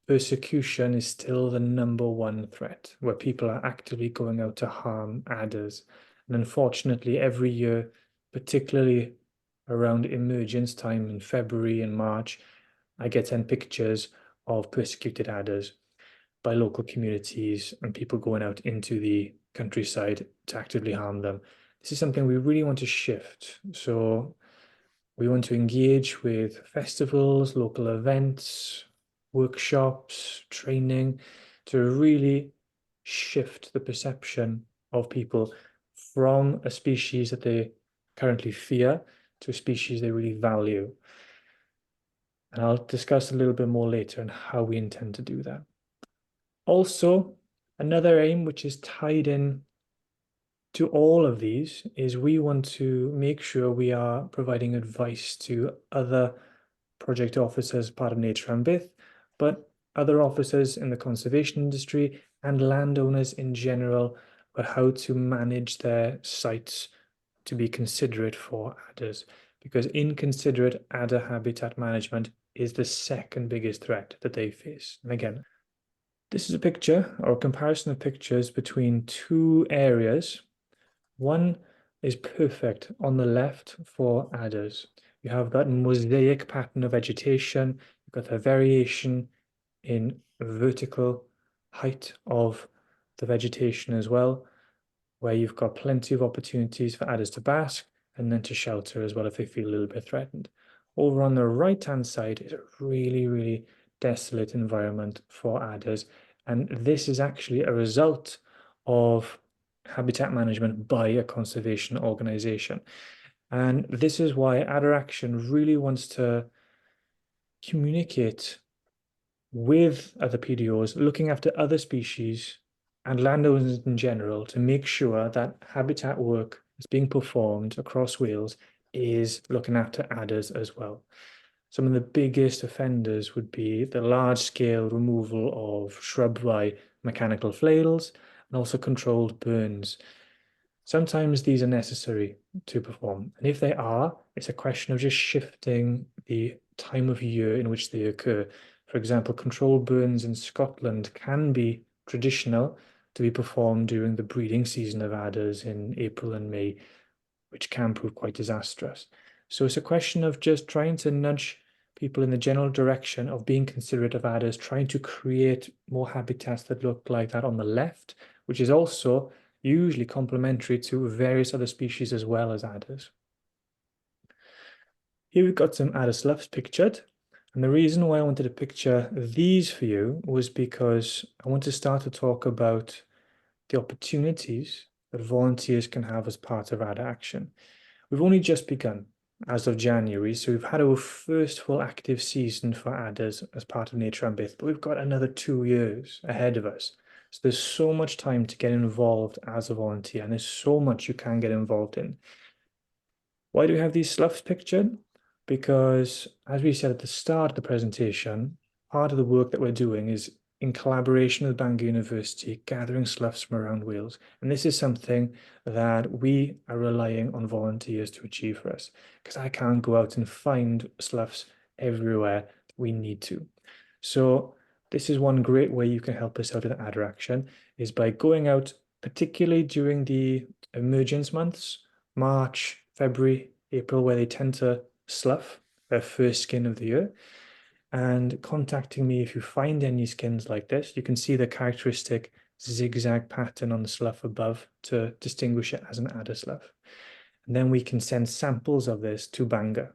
persecution is still the #1 threat, where people are actively going out to harm adders. And unfortunately, every year, particularly around emergence time in February and March, I get sent pictures of persecuted adders by local communities and people going out into the countryside to actively harm them. This is something we really want to shift. So we want to engage with festivals, local events, workshops, training, to really shift the perception of people from a species that they currently fear to a species they really value. And I'll discuss a little bit more later on how we intend to do that. Also, another aim which is tied in to all of these is we want to make sure we are providing advice to other project officers, part of Natur and Byth, but other officers in the conservation industry and landowners in general about how to manage their sites to be considerate for adders, because inconsiderate adder habitat management is the second biggest threat that they face. And again, this is a picture or a comparison of pictures between 2 areas. One is perfect on the left for adders. You have that mosaic pattern of vegetation. You've got the variation in vertical height of the vegetation as well, where you've got plenty of opportunities for adders to bask and then to shelter as well if they feel a little bit threatened. Over on the right-hand side is a really, really desolate environment for adders. And this is actually a result of habitat management by a conservation organization. And this is why Adder Action really wants to communicate with other PDOs, looking after other species and landowners in general to make sure that habitat work that's being performed across Wales is looking after adders as well. Some of the biggest offenders would be the large-scale removal of shrub by mechanical flails and also controlled burns. Sometimes these are necessary to perform, and if they are, it's a question of just shifting the time of year in which they occur. For example, controlled burns in Scotland can be traditional to be performed during the breeding season of adders in April and May, which can prove quite disastrous. So it's a question of just trying to nudge people in the general direction of being considerate of adders, trying to create more habitats that look like that on the left, which is also usually complementary to various other species as well as adders. Here we've got some adder sloughs pictured. And the reason why I wanted to picture these for you was because I want to start to talk about the opportunities that volunteers can have as part of adder action. We've only just begun as of January, so we've had our first full active season for adders as part of Natur and Byth, but we've got another 2 years ahead of us. So there's so much time to get involved as a volunteer, and there's so much you can get involved in. Why do we have these sloughs pictured? Because, as we said at the start of the presentation, part of the work that we're doing is in collaboration with Bangor University, gathering sloughs from around Wales. And this is something that we are relying on volunteers to achieve for us, because I can't go out and find sloughs everywhere we need to. So this is one great way you can help us out in adder action, is by going out, particularly during the emergence months, March, February, April, where they tend to slough their first skin of the year, and contacting me if you find any skins like this. You can see the characteristic zigzag pattern on the slough above to distinguish it as an adder slough. And then we can send samples of this to Bangor.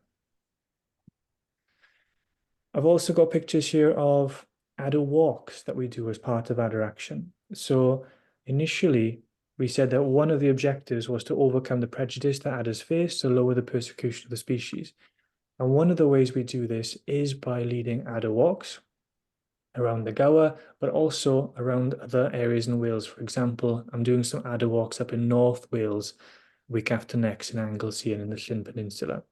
I've also got pictures here of adder walks that we do as part of adder action. So initially, we said that one of the objectives was to overcome the prejudice that adders face to lower the persecution of the species. And one of the ways we do this is by leading adder walks around the Gower, but also around other areas in Wales. For example, I'm doing some adder walks up in North Wales week after next in Anglesey and in the Llyn Peninsula.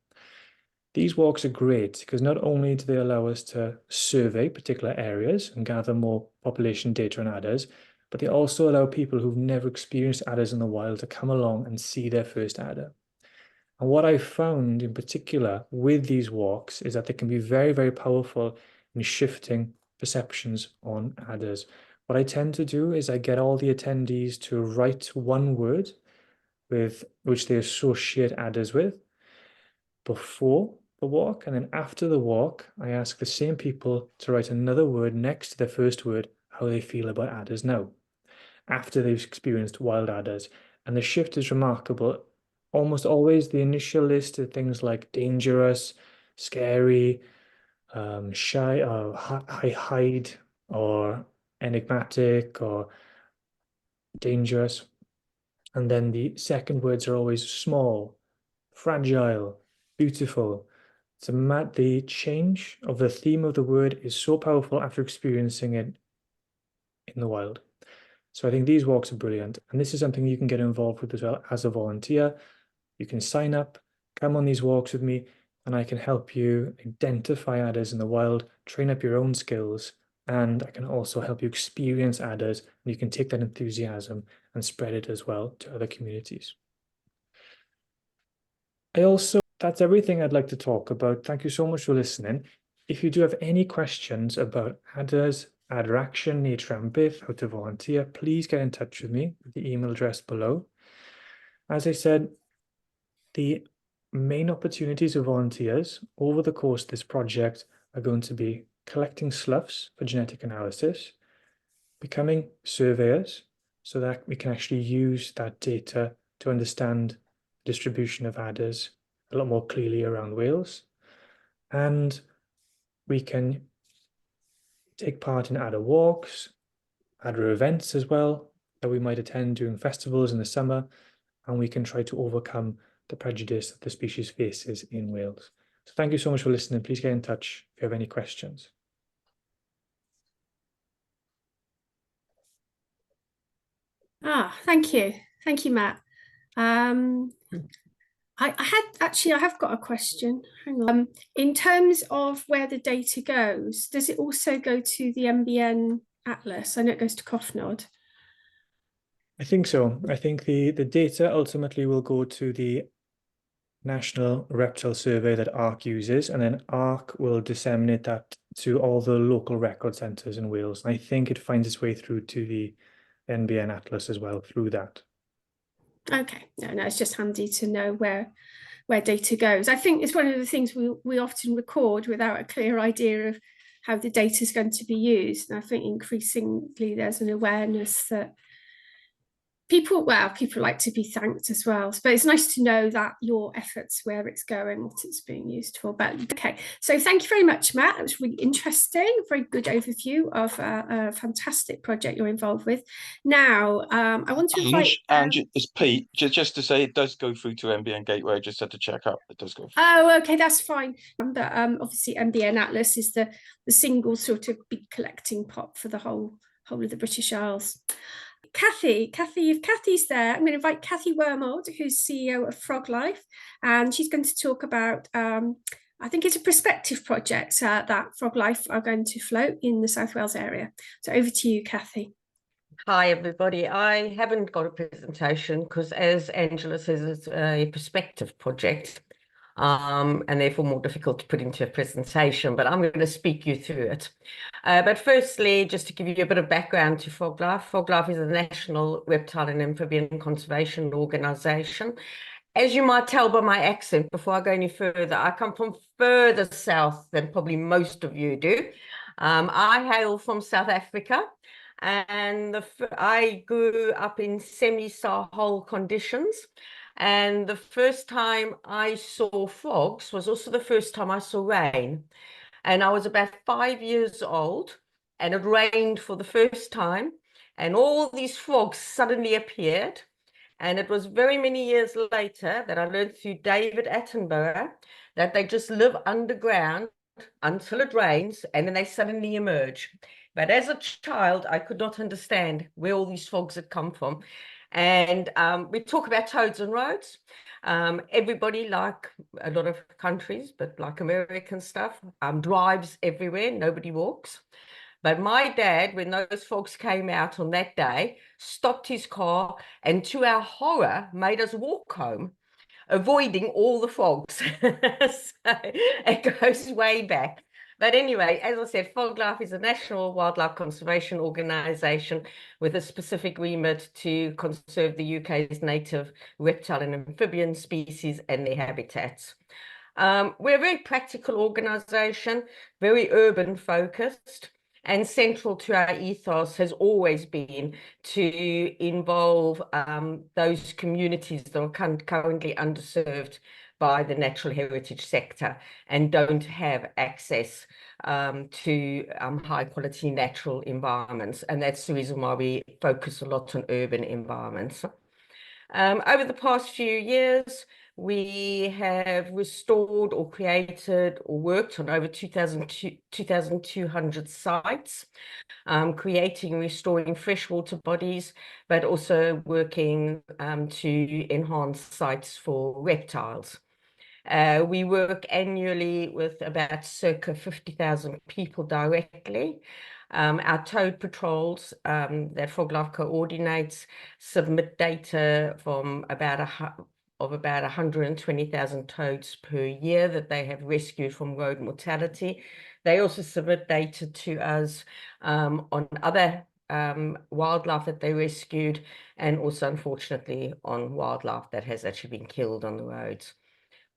These walks are great because not only do they allow us to survey particular areas and gather more population data on adders, but they also allow people who've never experienced adders in the wild to come along and see their first adder. And what I found in particular with these walks is that they can be very, very powerful in shifting perceptions on adders. What I tend to do is I get all the attendees to write one word with which they associate adders with before the walk, and then after the walk, I ask the same people to write another word next to their first word, how they feel about adders now, after they've experienced wild adders. And the shift is remarkable. Almost always the initial list of things like dangerous, scary, shy, or hide, or enigmatic, or dangerous. And then the second words are always small, fragile, beautiful. So the change of the theme of the word is so powerful after experiencing it in the wild. So I think these walks are brilliant. And this is something you can get involved with as well as a volunteer. You can sign up, come on these walks with me, and I can help you identify adders in the wild, train up your own skills, and I can also help you experience adders, and you can take that enthusiasm and spread it as well to other communities. That's everything I'd like to talk about. Thank you so much for listening. If you do have any questions about adders, adder action, Natur and Byth, how to volunteer, please get in touch with me at the email address below. As I said, the main opportunities of volunteers over the course of this project are going to be collecting sloughs for genetic analysis, becoming surveyors so that we can actually use that data to understand the distribution of adders a lot more clearly around Wales, and we can take part in adder walks, adder events as well that we might attend during festivals in the summer, and we can try to overcome the prejudice that the species faces in Wales. So thank you so much for listening. Please get in touch if you have any questions. Thank you. Thank you, Matt. I have got a question. Hang on. In terms of where the data goes, does it also go to the NBN Atlas? I know it goes to COFNOD. I think so. I think the data ultimately will go to the National Reptile Survey that ARG uses, and then ARG will disseminate that to all the local record centres in Wales. And I think it finds its way through to the NBN Atlas as well through that. Okay, no, it's just handy to know where where data goes. I think it's one of the things we often record without a clear idea of how the data is going to be used. And I think increasingly there's an awareness that people like to be thanked as well. But it's nice to know that your efforts, where it's going, what it's being used for. But okay, so thank you very much, Matt. It was really interesting, very good overview of a fantastic project you're involved with. Now, I want to invite... And it's Pete, just to say it does go through to NBN Gateway. I just had to check up. It does go through. Oh, okay, that's fine. But obviously NBN Atlas is the single sort of big collecting pot for the whole of the British Isles. Kathy, if Kathy's there, I'm going to invite Kathy Wormald, who's CEO of Froglife, and she's going to talk about, I think it's a prospective project that Froglife are going to float in the South Wales area. So over to you, Kathy. Hi, everybody. I haven't got a presentation because, as Angela says, it's a prospective project, and therefore more difficult to put into a presentation, but I'm going to speak you through it. But firstly, just to give you a bit of background to Froglife. Froglife is a national reptile and amphibian conservation organisation. As you might tell by my accent, before I go any further, I come from further south than probably most of you do. I hail from South Africa, and I grew up in semi-Sahel conditions. And the first time I saw frogs was also the first time I saw rain. And I was about 5 years old, and it rained for the first time, and all these frogs suddenly appeared. And it was very many years later that I learned through David Attenborough that they just live underground until it rains, and then they suddenly emerge. But as a child, I could not understand where all these frogs had come from. And we talk about toads and roads. Everybody, like a lot of countries, but like American stuff, drives everywhere, nobody walks. But my dad, when those frogs came out on that day, stopped his car and, to our horror, made us walk home, avoiding all the frogs. So it goes way back. But anyway, as I said, Froglife is a national wildlife conservation organisation with a specific remit to conserve the UK's native reptile and amphibian species and their habitats. We're a very practical organisation, very urban focused, and central to our ethos has always been to involve those communities that are currently underserved by the natural heritage sector and don't have access to high quality natural environments. And that's the reason why we focus a lot on urban environments. Over the past few years, we have restored or created or worked on over 2,200 sites, creating and restoring freshwater bodies, but also working to enhance sites for reptiles. We work annually with about circa 50,000 people directly. Our toad patrols that Froglife coordinates submit data from about 120,000 toads per year that they have rescued from road mortality. They also submit data to us on other wildlife that they rescued, and also, unfortunately, on wildlife that has actually been killed on the roads.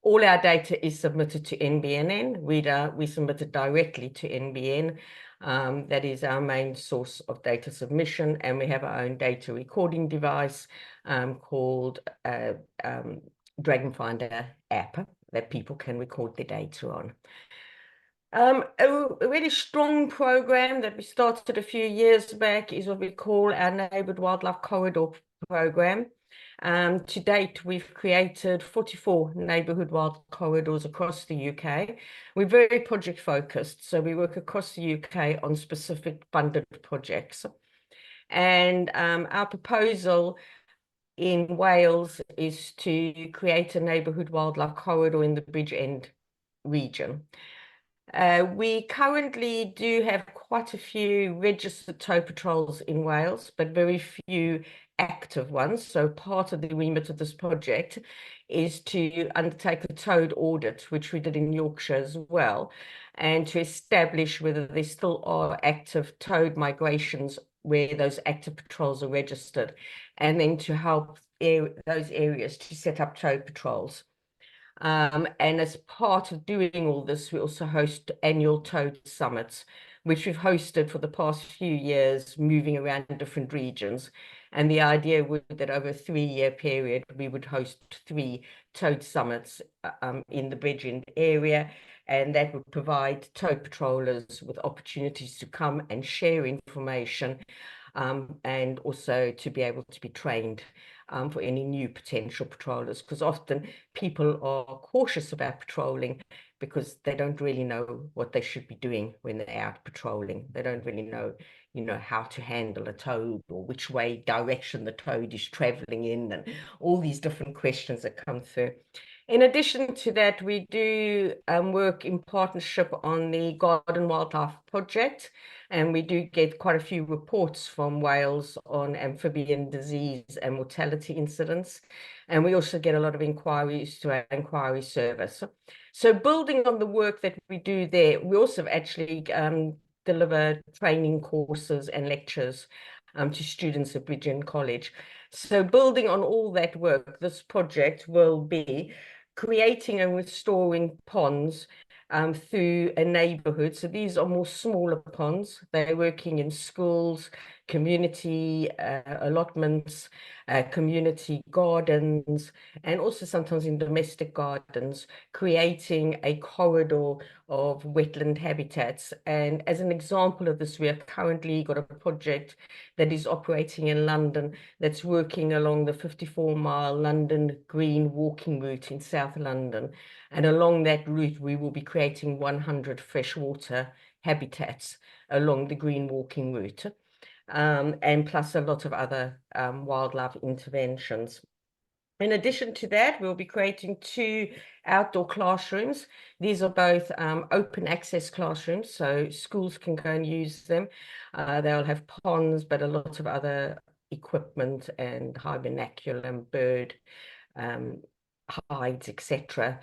All our data is submitted to NBN. We submit it directly to NBN. That is our main source of data submission, and we have our own data recording device called Dragonfinder app that people can record their data on. A really strong program that we started a few years back is what we call our Neighbourhood Wildlife Corridor program. To date, we've created 44 neighbourhood wild corridors across the UK. We're very project focused, so we work across the UK on specific funded projects. And our proposal in Wales is to create a neighbourhood wildlife corridor in the Bridgend region. We currently do have quite a few registered tow patrols in Wales, but very few active ones. So part of the remit of this project is to undertake a toad audit, which we did in Yorkshire as well, and to establish whether there still are active toad migrations where those active patrols are registered, and then to help those areas to set up toad patrols. And as part of doing all this, we also host annual toad summits, which we've hosted for the past few years, moving around different regions. And the idea would that over a 3-year period, we would host 3 toad summits in the Bridgend area, and that would provide toad patrollers with opportunities to come and share information, and also to be able to be trained for any new potential patrollers, because often people are cautious about patrolling because they don't really know what they should be doing when they're out patrolling. They don't really know, how to handle a toad or which direction the toad is traveling in, and all these different questions that come through. In addition to that, we do work in partnership on the Garden Wildlife Project, and we do get quite a few reports from Wales on amphibian disease and mortality incidents. And we also get a lot of inquiries to our inquiry service. So building on the work that we do there, we also actually deliver training courses and lectures to students at Bridgend College. So building on all that work, this project will be creating and restoring ponds through a neighborhood. So these are more smaller ponds. They're working in schools, community allotments, community gardens, and also sometimes in domestic gardens, creating a corridor of wetland habitats. And as an example of this, we have currently got a project that is operating in London that's working along the 54-mile London Green walking route in South London. And along that route, we will be creating 100 freshwater habitats along the green walking route, and plus a lot of other wildlife interventions. In addition to that, we'll be creating 2 outdoor classrooms. These are both open access classrooms, so schools can go and use them. They'll have ponds, but a lot of other equipment and high vernacular and bird hides, etc.,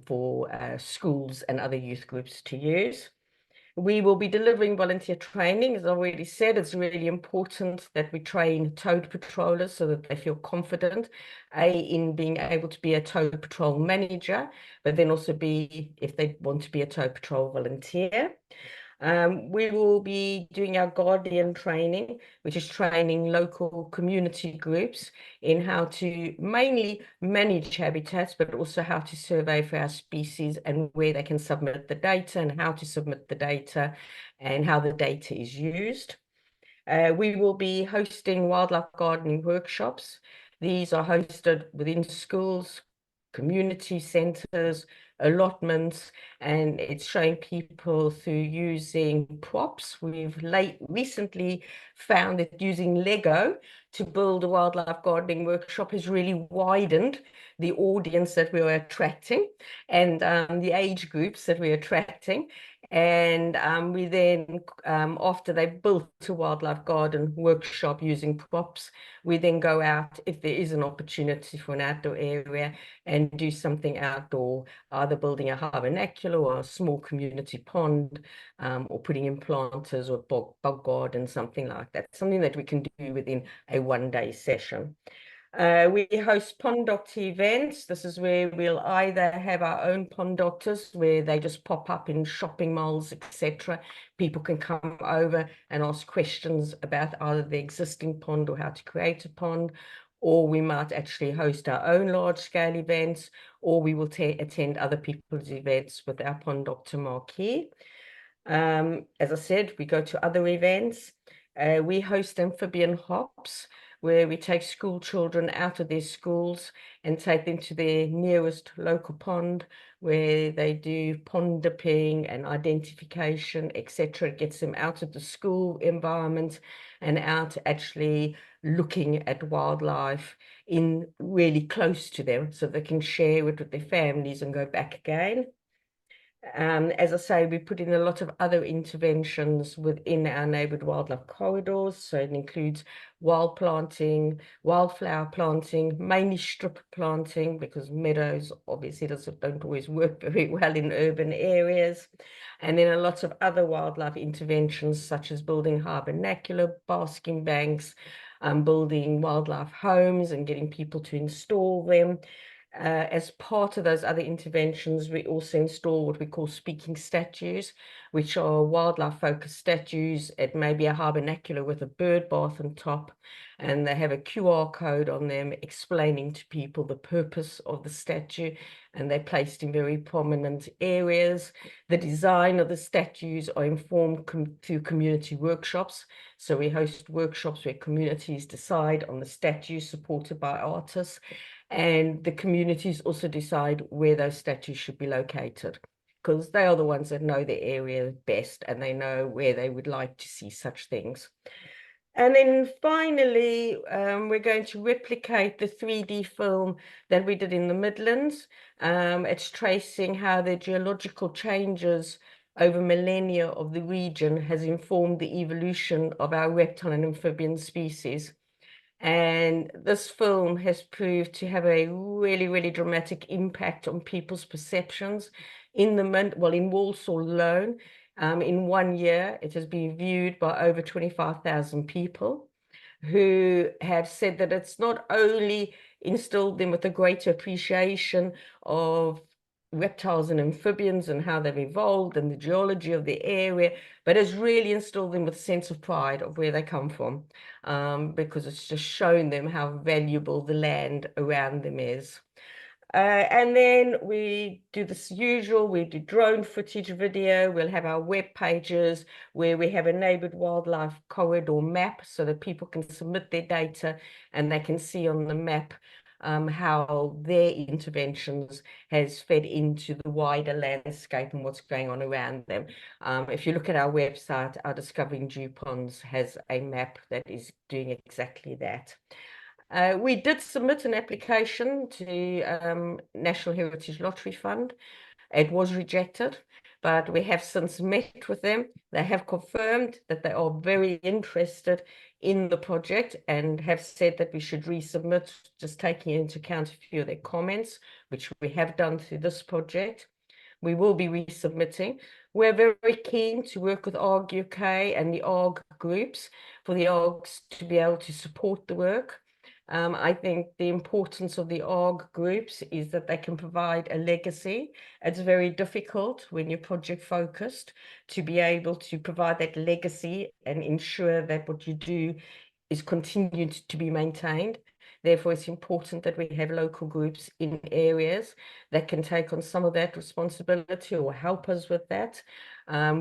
for schools and other youth groups to use. We will be delivering volunteer training. As I already said, it's really important that we train toad patrollers so that they feel confident, in being able to be a toad patrol manager, but then also if they want to be a toad patrol volunteer. We will be doing our guardian training, which is training local community groups in how to mainly manage habitats, but also how to survey for our species and where they can submit the data and how to submit the data and how the data is used. We will be hosting wildlife gardening workshops. These are hosted within schools, community centres, allotments, and it's showing people through using props. We've recently found that using Lego to build a wildlife gardening workshop has really widened the audience that we are attracting and the age groups that we're attracting. And we then, after they've built a wildlife garden workshop using props, we then go out, if there is an opportunity for an outdoor area, and do something outdoor, either building a vernacular or a small community pond, or putting in planters or bog garden, something like that, something that we can do within a 1-day session. We host pond doctor events. This is where we'll either have our own pond doctors, where they just pop up in shopping malls, etc. People can come over and ask questions about either the existing pond or how to create a pond, or we might actually host our own large-scale events, or we will attend other people's events with our pond doctor marquee. As I said, we go to other events. We host amphibian hops, where we take school children out of their schools and take them to their nearest local pond, where they do pond dipping and identification, etc. It gets them out of the school environment and out actually looking at wildlife in really close to them, so they can share it with their families and go back again. As I say, we put in a lot of other interventions within our neighbourhood wildlife corridors. So it includes wild planting, wildflower planting, mainly strip planting, because meadows obviously don't always work very well in urban areas. And then a lot of other wildlife interventions, such as building high vernacular, basking banks, building wildlife homes and getting people to install them. as part of those other interventions, we also install what we call speaking statues, which are wildlife-focused statues. It may be a hibernacular with a bird bath on top, and they have a QR code on them explaining to people the purpose of the statue, and they're placed in very prominent areas. The design of the statues are informed through community workshops. So we host workshops where communities decide on the statues supported by artists, and the communities also decide where those statues should be located, because they are the ones that know the area best and they know where they would like to see such things. And then finally, we're going to replicate the 3D film that we did in the Midlands. It's tracing how the geological changes over millennia of the region has informed the evolution of our reptile and amphibian species. And this film has proved to have a really, really dramatic impact on people's perceptions in in Walsall alone. In 1 year, it has been viewed by over 25,000 people who have said that it's not only instilled them with a greater appreciation of reptiles and amphibians and how they've evolved and the geology of the area, but has really instilled them with a sense of pride of where they come from, because it's just shown them how valuable the land around them is. And then we do this usual, we do drone footage video, we'll have our web pages where we have a neighboured wildlife corridor map so that people can submit their data and they can see on the map how their interventions has fed into the wider landscape and what's going on around them. If you look at our website, our Discovering Dew Ponds has a map that is doing exactly that. We did submit an application to National Heritage Lottery Fund. It was rejected, but we have since met with them. They have confirmed that they are very interested in the project and have said that we should resubmit, just taking into account a few of their comments, which we have done through this project. We will be resubmitting. We're very keen to work with ARG UK and the ARG groups for the ARGs to be able to support the work. I think the importance of the ARG groups is that they can provide a legacy. It's very difficult when you're project focused to be able to provide that legacy and ensure that what you do is continued to be maintained. Therefore, it's important that we have local groups in areas that can take on some of that responsibility or help us with that.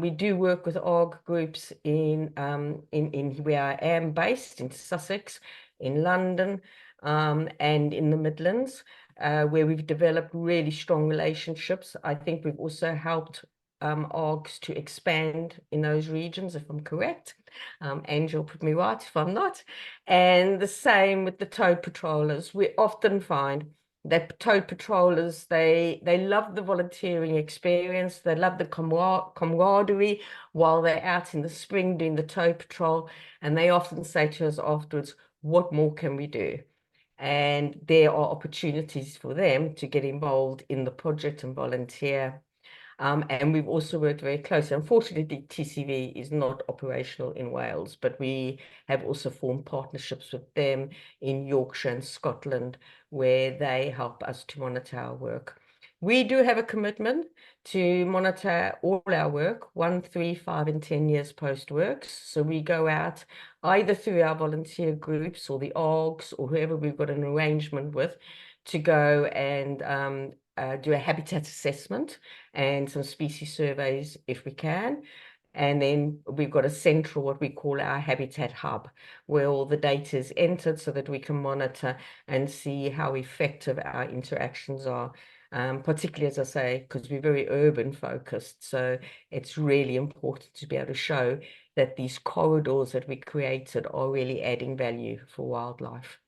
We do work with ARG groups in where I am based, in Sussex, in London, and in the Midlands, where we've developed really strong relationships. I think we've also helped ARGs to expand in those regions, if I'm correct. Angela put me right if I'm not. And the same with the toad patrollers. We often find that toad patrollers, they love the volunteering experience, they love the camaraderie while they're out in the spring doing the toad patrol, and they often say to us afterwards, what more can we do? And there are opportunities for them to get involved in the project and volunteer. And we've also worked very closely. Unfortunately, TCV is not operational in Wales, but we have also formed partnerships with them in Yorkshire and Scotland, where they help us to monitor our work. We do have a commitment to monitor all our work 1, 3, 5, and 10 years post-works. So we go out either through our volunteer groups or the ARGs or whoever we've got an arrangement with to go and do a habitat assessment and some species surveys if we can. And then we've got a central, what we call our habitat hub, where all the data is entered so that we can monitor and see how effective our interactions are. Particularly, as I say, because we're very urban focused. So it's really important to be able to show that these corridors that we created are really adding value for wildlife.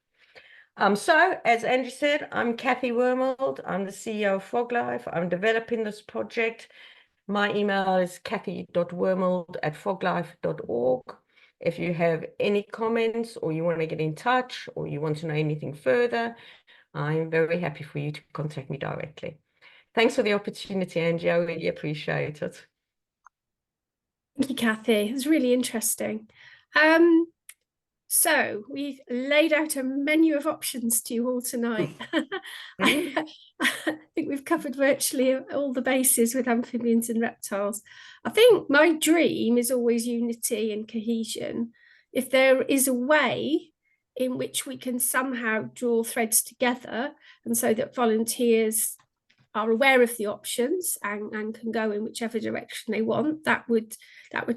So, as Andrew said, I'm Kathy Wormald. I'm the CEO of Froglife. I'm developing this project. My email is kathy.wormald@froglife.org. If you have any comments or you want to get in touch or you want to know anything further, I'm very happy for you to contact me directly. Thanks for the opportunity, Angie. I really appreciate it. Thank you, Kathy. It's really interesting. So we've laid out a menu of options to you all tonight. I think we've covered virtually all the bases with amphibians and reptiles. I think my dream is always unity and cohesion. If there is a way in which we can somehow draw threads together, and so that volunteers are aware of the options and can go in whichever direction they want, that would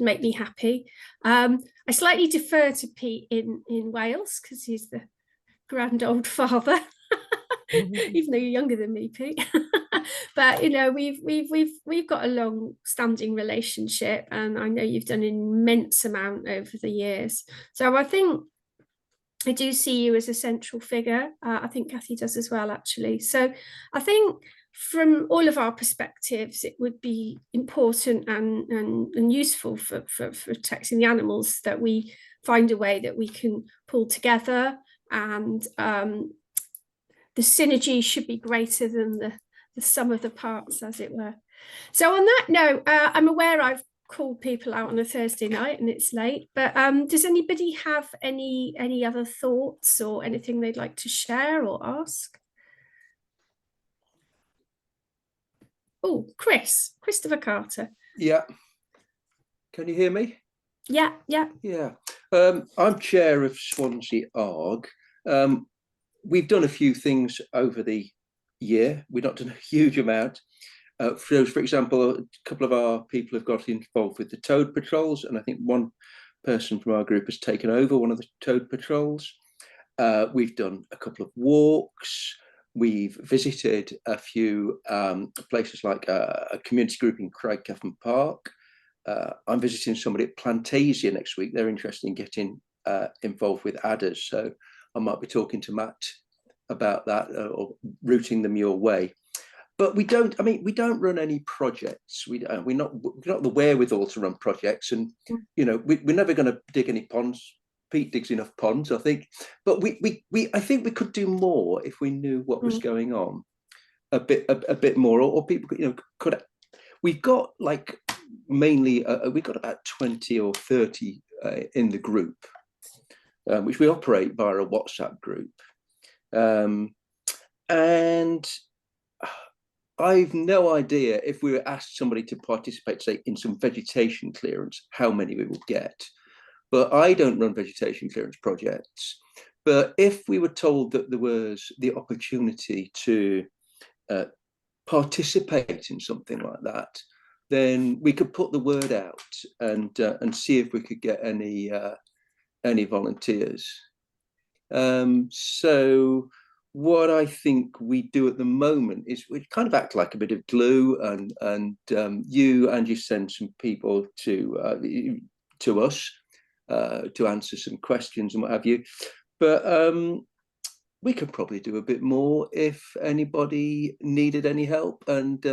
make me happy. I slightly defer to Pete in Wales because he's the grand old father, even though you're younger than me, Pete. But you know, we've got a long-standing relationship, and I know you've done an immense amount over the years. So I think I do see you as a central figure. I think Kathy does as well, actually. So I think from all of our perspectives, it would be important and useful for protecting the animals that we find a way that we can pull together, and the synergy should be greater than the sum of the parts, as it were. So on that note, I'm aware I've called people out on a Thursday night and it's late, but does anybody have any other thoughts or anything they'd like to share or ask? Oh, Christopher Carter. Yeah. Can you hear me? Yeah. Yeah. I'm chair of Swansea ARG. We've done a few things over the year. We've not done a huge amount. For example, a couple of our people have got involved with the toad patrols, and I think one person from our group has taken over one of the toad patrols. We've done a couple of walks. We've visited a few places like a community group in Craigcefn Park. I'm visiting somebody at Plantasia next week. They're interested in getting involved with adders, so I might be talking to Matt about that or routing them your way. But we don't run any projects. We're not the wherewithal to run projects, and you know we're never going to dig any ponds. Pete digs enough ponds, I think. But I think we could do more if we knew what was going on a bit more, or people could. We've got like mainly we've got about 20 or 30 in the group, which we operate via a WhatsApp group, and I've no idea if we were asked somebody to participate, say, in some vegetation clearance, how many we would get. But I don't run vegetation clearance projects. But if we were told that there was the opportunity to participate in something like that, then we could put the word out and see if we could get any volunteers. So what I think we do at the moment is we kind of act like a bit of glue, and you, Angie, send some people to us to answer some questions and what have you. But we could probably do a bit more if anybody needed any help, and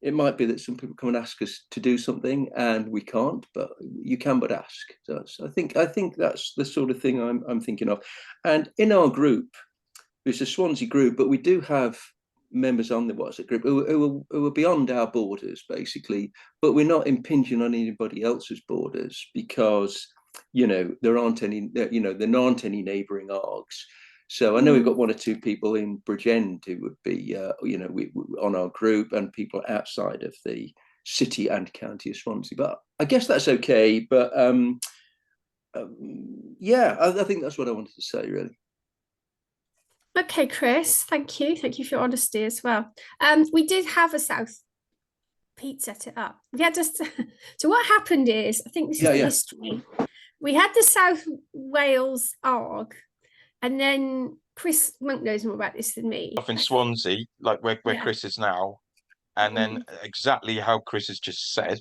it might be that some people come and ask us to do something and we can't, but you can but ask. So I think that's the sort of thing I'm thinking of. And in our group, it's a Swansea group, but we do have members on the WhatsApp group who are beyond our borders, basically, but we're not impinging on anybody else's borders because, there aren't any neighbouring ARGs. So I know we've got one or two people in Bridgend who would be, we on our group, and people outside of the city and county of Swansea. But I guess that's okay. But yeah, I think that's what I wanted to say, really. Okay, Chris, thank you for your honesty as well. We did have a South. Pete set it up. We had just so what happened is, I think this is the history. We had the South Wales ARG, and then Chris Monk knows more about this than me. Off in Swansea, like where Chris is now, and then exactly how Chris has just said,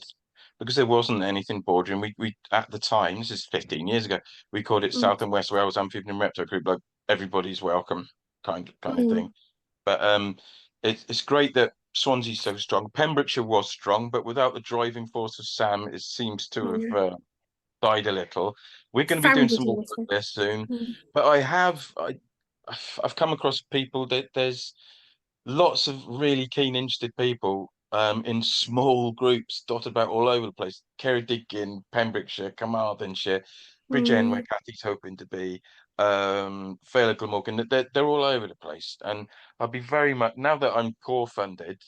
because there wasn't anything bordering. We at the time, this is 15 years ago, we called it South and West Wales Amphibian and Reptile Group, like everybody's welcome kind of thing. But it's great that Swansea's so strong. Pembrokeshire was strong, but without the driving force of Sam, it seems to have died a little. We're going to be doing some more work there soon. But I've come across people that there's lots of really keen, interested people in small groups dotted about all over the place. Ceredigion, Pembrokeshire, Carmarthenshire, Bridgend, where Kathy's hoping to be, Vale of Glamorgan, they're all over the place. And I'll be very much, now that I'm core funded,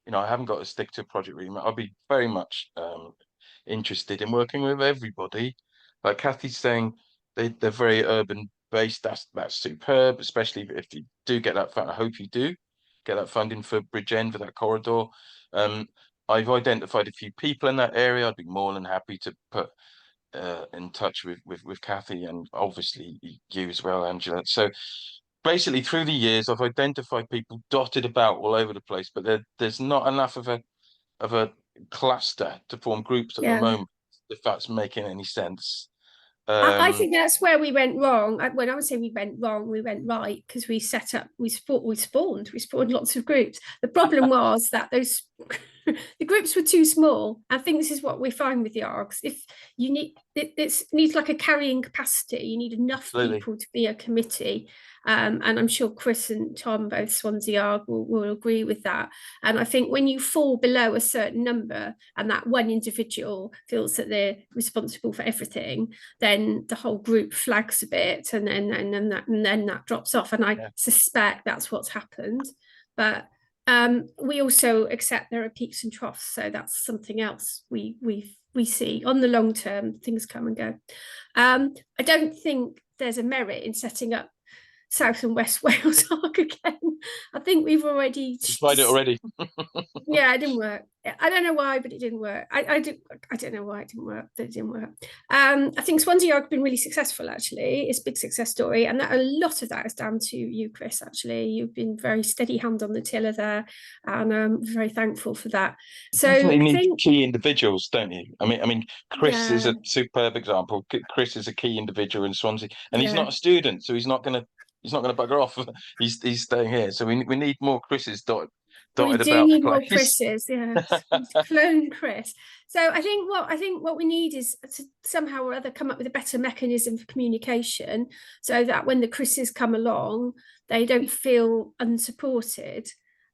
you know, I haven't got to stick to a project remit. I'll be very much interested in working with everybody. Like Kathy's saying, they're very urban based. That's superb, especially if you do get that fund. I hope you do get that funding for Bridgend, for that corridor. I've identified a few people in that area. I'd be more than happy to put in touch with Kathy, and obviously you as well, Angela. So basically, through the years, I've identified people dotted about all over the place, but there's not enough of a cluster to form groups at the moment, if that's making any sense. I think that's where we went wrong. When I would say we went wrong, we went right, because we set up, we spawned lots of groups. The problem was that those the groups were too small. I think this is what we find with the ARGs. If you need, it needs like a carrying capacity. You need enough people to be a committee. And I'm sure Chris and Tom, both Swansea ARG, will agree with that. And I think when you fall below a certain number and that one individual feels that they're responsible for everything, then the whole group flags a bit, and then that drops off. And I suspect that's what's happened. But we also accept there are peaks and troughs, so that's something else we see. On the long term, things come and go. I don't think there's a merit in setting up South and West Wales ARG again. I think we've already tried it already. Yeah, it didn't work. I don't know why, but it didn't work. I don't know why it didn't work, but it didn't work. I think Swansea ARG have been really successful, actually. It's a big success story, and that a lot of that is down to you, Chris, actually. You've been very steady hand on the tiller there, and I'm very thankful for that. So you need key individuals, don't you? I mean, Chris is a superb example. Chris is a key individual in Swansea, and he's not a student, so he's not going to bugger off. He's staying here. So we need more Chris's dotted we do about need the more place. Chris's, clone Chris. So I think what we need is to somehow or other come up with a better mechanism for communication, so that when the Chris's come along, they don't feel unsupported.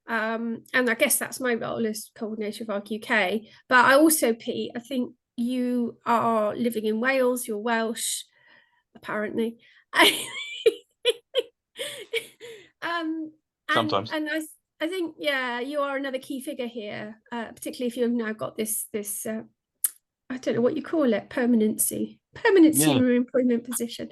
And I guess that's my role as coordinator of ARG UK. But I also, Pete, I think you are living in Wales. You're Welsh, apparently. Sometimes. And I think, you are another key figure here, particularly if you've now got this I don't know what you call it, permanency in your employment position.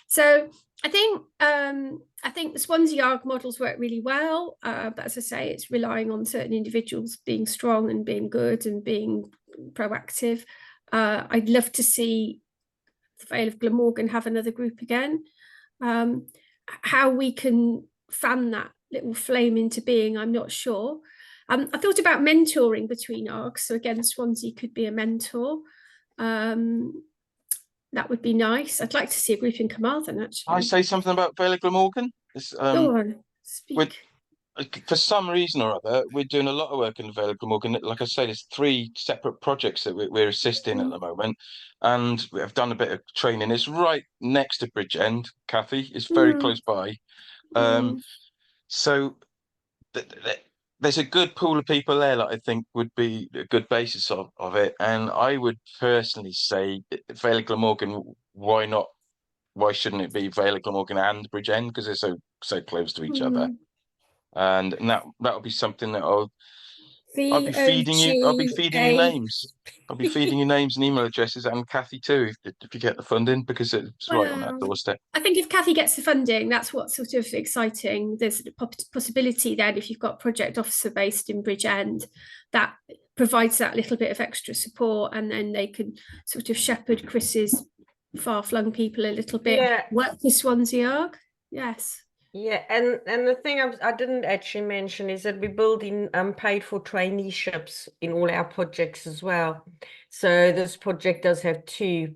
So I think the Swansea ARG models work really well, but as I say, it's relying on certain individuals being strong and being good and being proactive. I'd love to see the Vale of Glamorgan have another group again. How we can fan that little flame into being, I'm not sure. I thought about mentoring between ARGs, so again, Swansea could be a mentor. That would be nice. I'd like to see a group in Carmarthen, actually. I say something about Vale of Glamorgan. Go on, speak. For some reason or other, we're doing a lot of work in the Vale of Glamorgan. Like I say, there's 3 separate projects that we're assisting at the moment, and we have done a bit of training. It's right next to Bridgend, Kathy. It's very close by. So there's a good pool of people there that I think would be a good basis of it. And I would personally say Vale of Glamorgan, why not? Why shouldn't it be Vale of Glamorgan and Bridgend, because they're so close to each other? And that'll be something that I'll be feeding you. I'll be feeding you names. I'll be feeding you names and email addresses, and Kathy too, if you get the funding, because it's right on that doorstep. I think if Kathy gets the funding, that's what's sort of exciting. There's a possibility then, if you've got project officer based in Bridgend, that provides that little bit of extra support, and then they can sort of shepherd Chris's far-flung people a little bit. Work with Swansea ARG. Yes. Yeah, and the thing I didn't actually mention is that we're building paid for traineeships in all our projects as well. So this project does have 2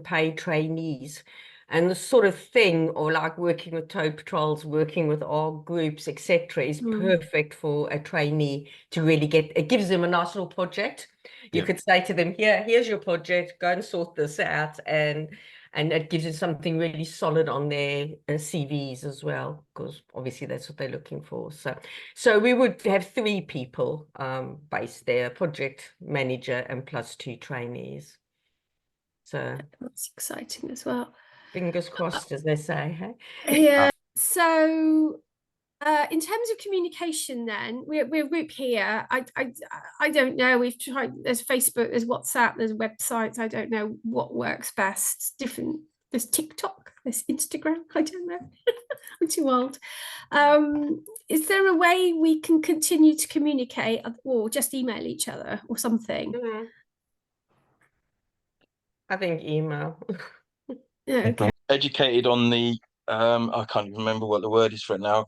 paid trainees, and the sort of thing, or like working with tow patrols, working with our groups, etc., is perfect for a trainee to really get. It gives them a nice little project. You could say to them, here's your project, go and sort this out, and it gives them something really solid on their CVs as well, because obviously that's what they're looking for. So we would have 3 people based there, project manager and plus 2 trainees. So That's exciting as well. fingers crossed, as they say. Hey? Yeah. So in terms of communication, then we're a group here. I don't know. We've tried. There's Facebook, there's WhatsApp, there's websites. I don't know what works best. Different. There's TikTok. There's Instagram. I don't know. I'm too old. Is there a way we can continue to communicate, or just email each other or something? I think email. Yeah. Okay. Educated on the I can't even remember what the word is for it now.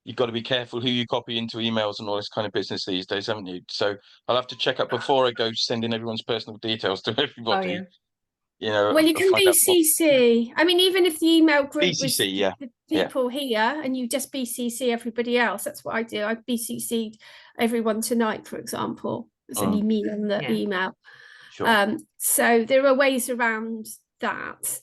You've got to be careful who you copy into emails and all this kind of business these days, haven't you? So I'll have to check up before I go sending everyone's personal details to everybody. Oh, yeah. You know, Well, you can find out what- BCC. I mean, even if the email group was BCC, yeah. the people here and you just BCC everybody else, that's what I do. I BCC'd everyone tonight, for example. It's only me on the email. Sure. So there are ways around that.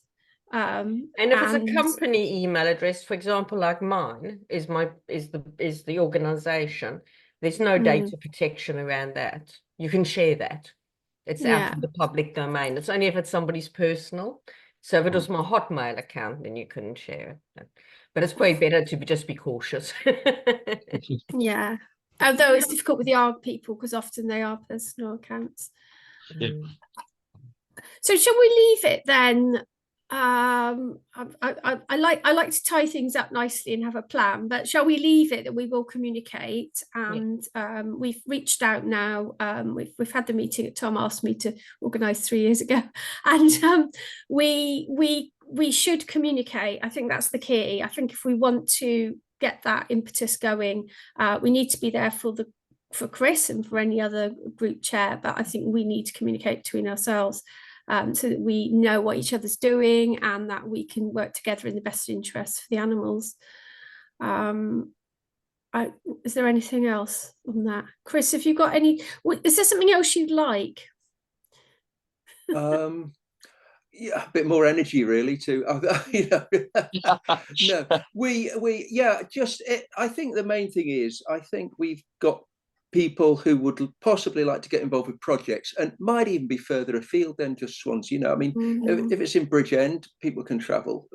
And if it's a company email address, for example, like mine is the organization, there's no data protection around that. You can share that. It's out of the public domain. It's only if it's somebody's personal. So if it was my Hotmail account, then you couldn't share it. But it's probably better to just be cautious. Yeah. Although it's difficult with the ARG people because often they are personal accounts. Yeah. So shall we leave it then? I like to tie things up nicely and have a plan, but shall we leave it that we will communicate? And we've reached out now. We've had the meeting that Tom asked me to organise 3 years ago, and we should communicate. I think that's the key. I think if we want to get that impetus going, we need to be there for Chris and for any other group chair, but I think we need to communicate between ourselves. So that we know what each other's doing and that we can work together in the best interest for the animals. Is there anything else on that? Chris, have you got any, is there something else you'd like? Yeah, a bit more energy really to, you know. No, I think the main thing is, I think we've got people who would possibly like to get involved with projects and might even be further afield than just Swansea. You know, I mean, if it's in Bridgend, people can travel.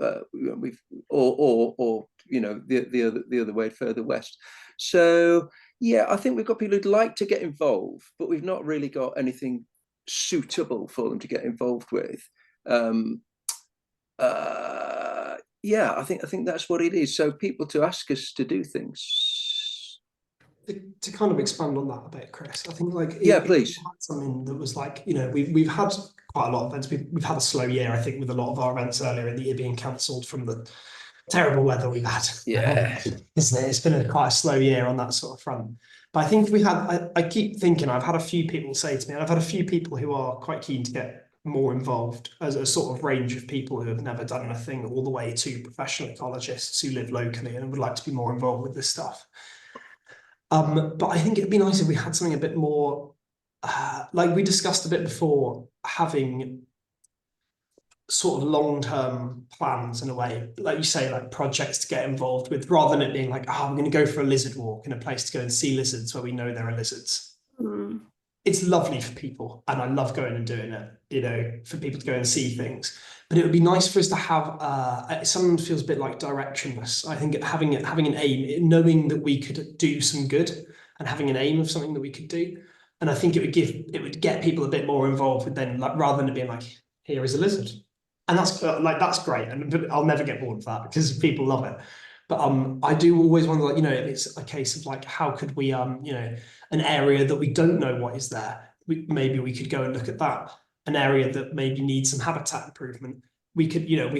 Or you know, the other way further west. So yeah, I think we've got people who'd like to get involved, but we've not really got anything suitable for them to get involved with. Yeah, I think that's what it is. So people to ask us to do things. To kind of expand on that a bit, Chris, I think like please. Something that was like, you know, we've had quite a lot of events. We've had a slow year, I think, with a lot of our events earlier in the year being cancelled from the terrible weather we've had. Yeah, isn't it? It's been quite a slow year on that sort of front. But I think I keep thinking, I've had a few people say to me, and I've had a few people who are quite keen to get more involved, as a sort of range of people who have never done anything, all the way to professional ecologists who live locally and would like to be more involved with this stuff. But I think it'd be nice if we had something a bit more, like we discussed a bit before, having sort of long-term plans in a way, like you say, like projects to get involved with, rather than it being like, we're going to go for a lizard walk in a place to go and see lizards where we know there are lizards. It's lovely for people, and I love going and doing it, you know, for people to go and see things. But it would be nice for us to have, it sometimes feels a bit like directionless. I think having an aim, knowing that we could do some good and having an aim of something that we could do. And I think it would get people a bit more involved with then, like, rather than it being like, here is a lizard. And that's great. And I'll never get bored of that because people love it. But I do always wonder, like, you know, if it's a case of like, how could we, you know, an area that we don't know what is there, maybe we could go and look at that. An area that maybe needs some habitat improvement. We could, you know,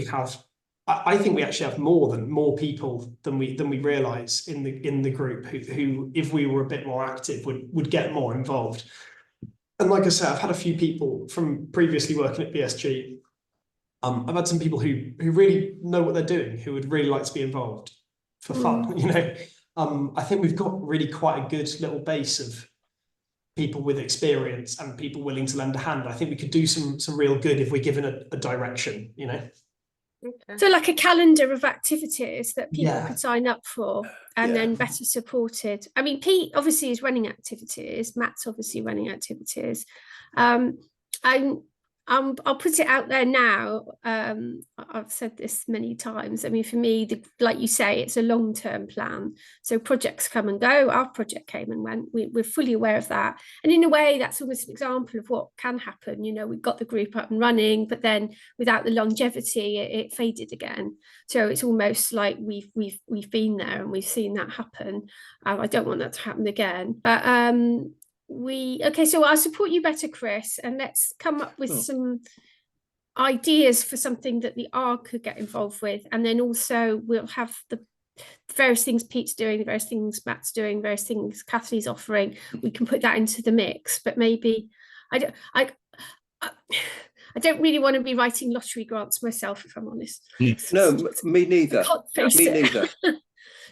I think we actually have more people than we realise in the group who, if we were a bit more active, would get more involved. And like I said, I've had a few people from previously working at BSG. I've had some people who really know what they're doing, who would really like to be involved for fun, you know. I think we've got really quite a good little base of people with experience and people willing to lend a hand. I think we could do some real good if we're given a direction, you know. So like a calendar of activities that people could sign up for and then better supported. I mean, Pete obviously is running activities, Matt's obviously running activities. I'll put it out there now. I've said this many times. I mean, for me, like you say, it's a long-term plan. So projects come and go. Our project came and went. We're fully aware of that. And in a way, that's almost an example of what can happen. You know, we've got the group up and running, but then without the longevity, it faded again. So it's almost like we've been there and we've seen that happen. I don't want that to happen again. But okay, so I'll support you better, Chris, and let's come up with some ideas for something that the ARG could get involved with, and then also we'll have the various things Pete's doing, the various things Matt's doing, various things Kathy's offering. We can put that into the mix, but maybe I don't really want to be writing lottery grants myself, if I'm honest. No, me neither. Me neither.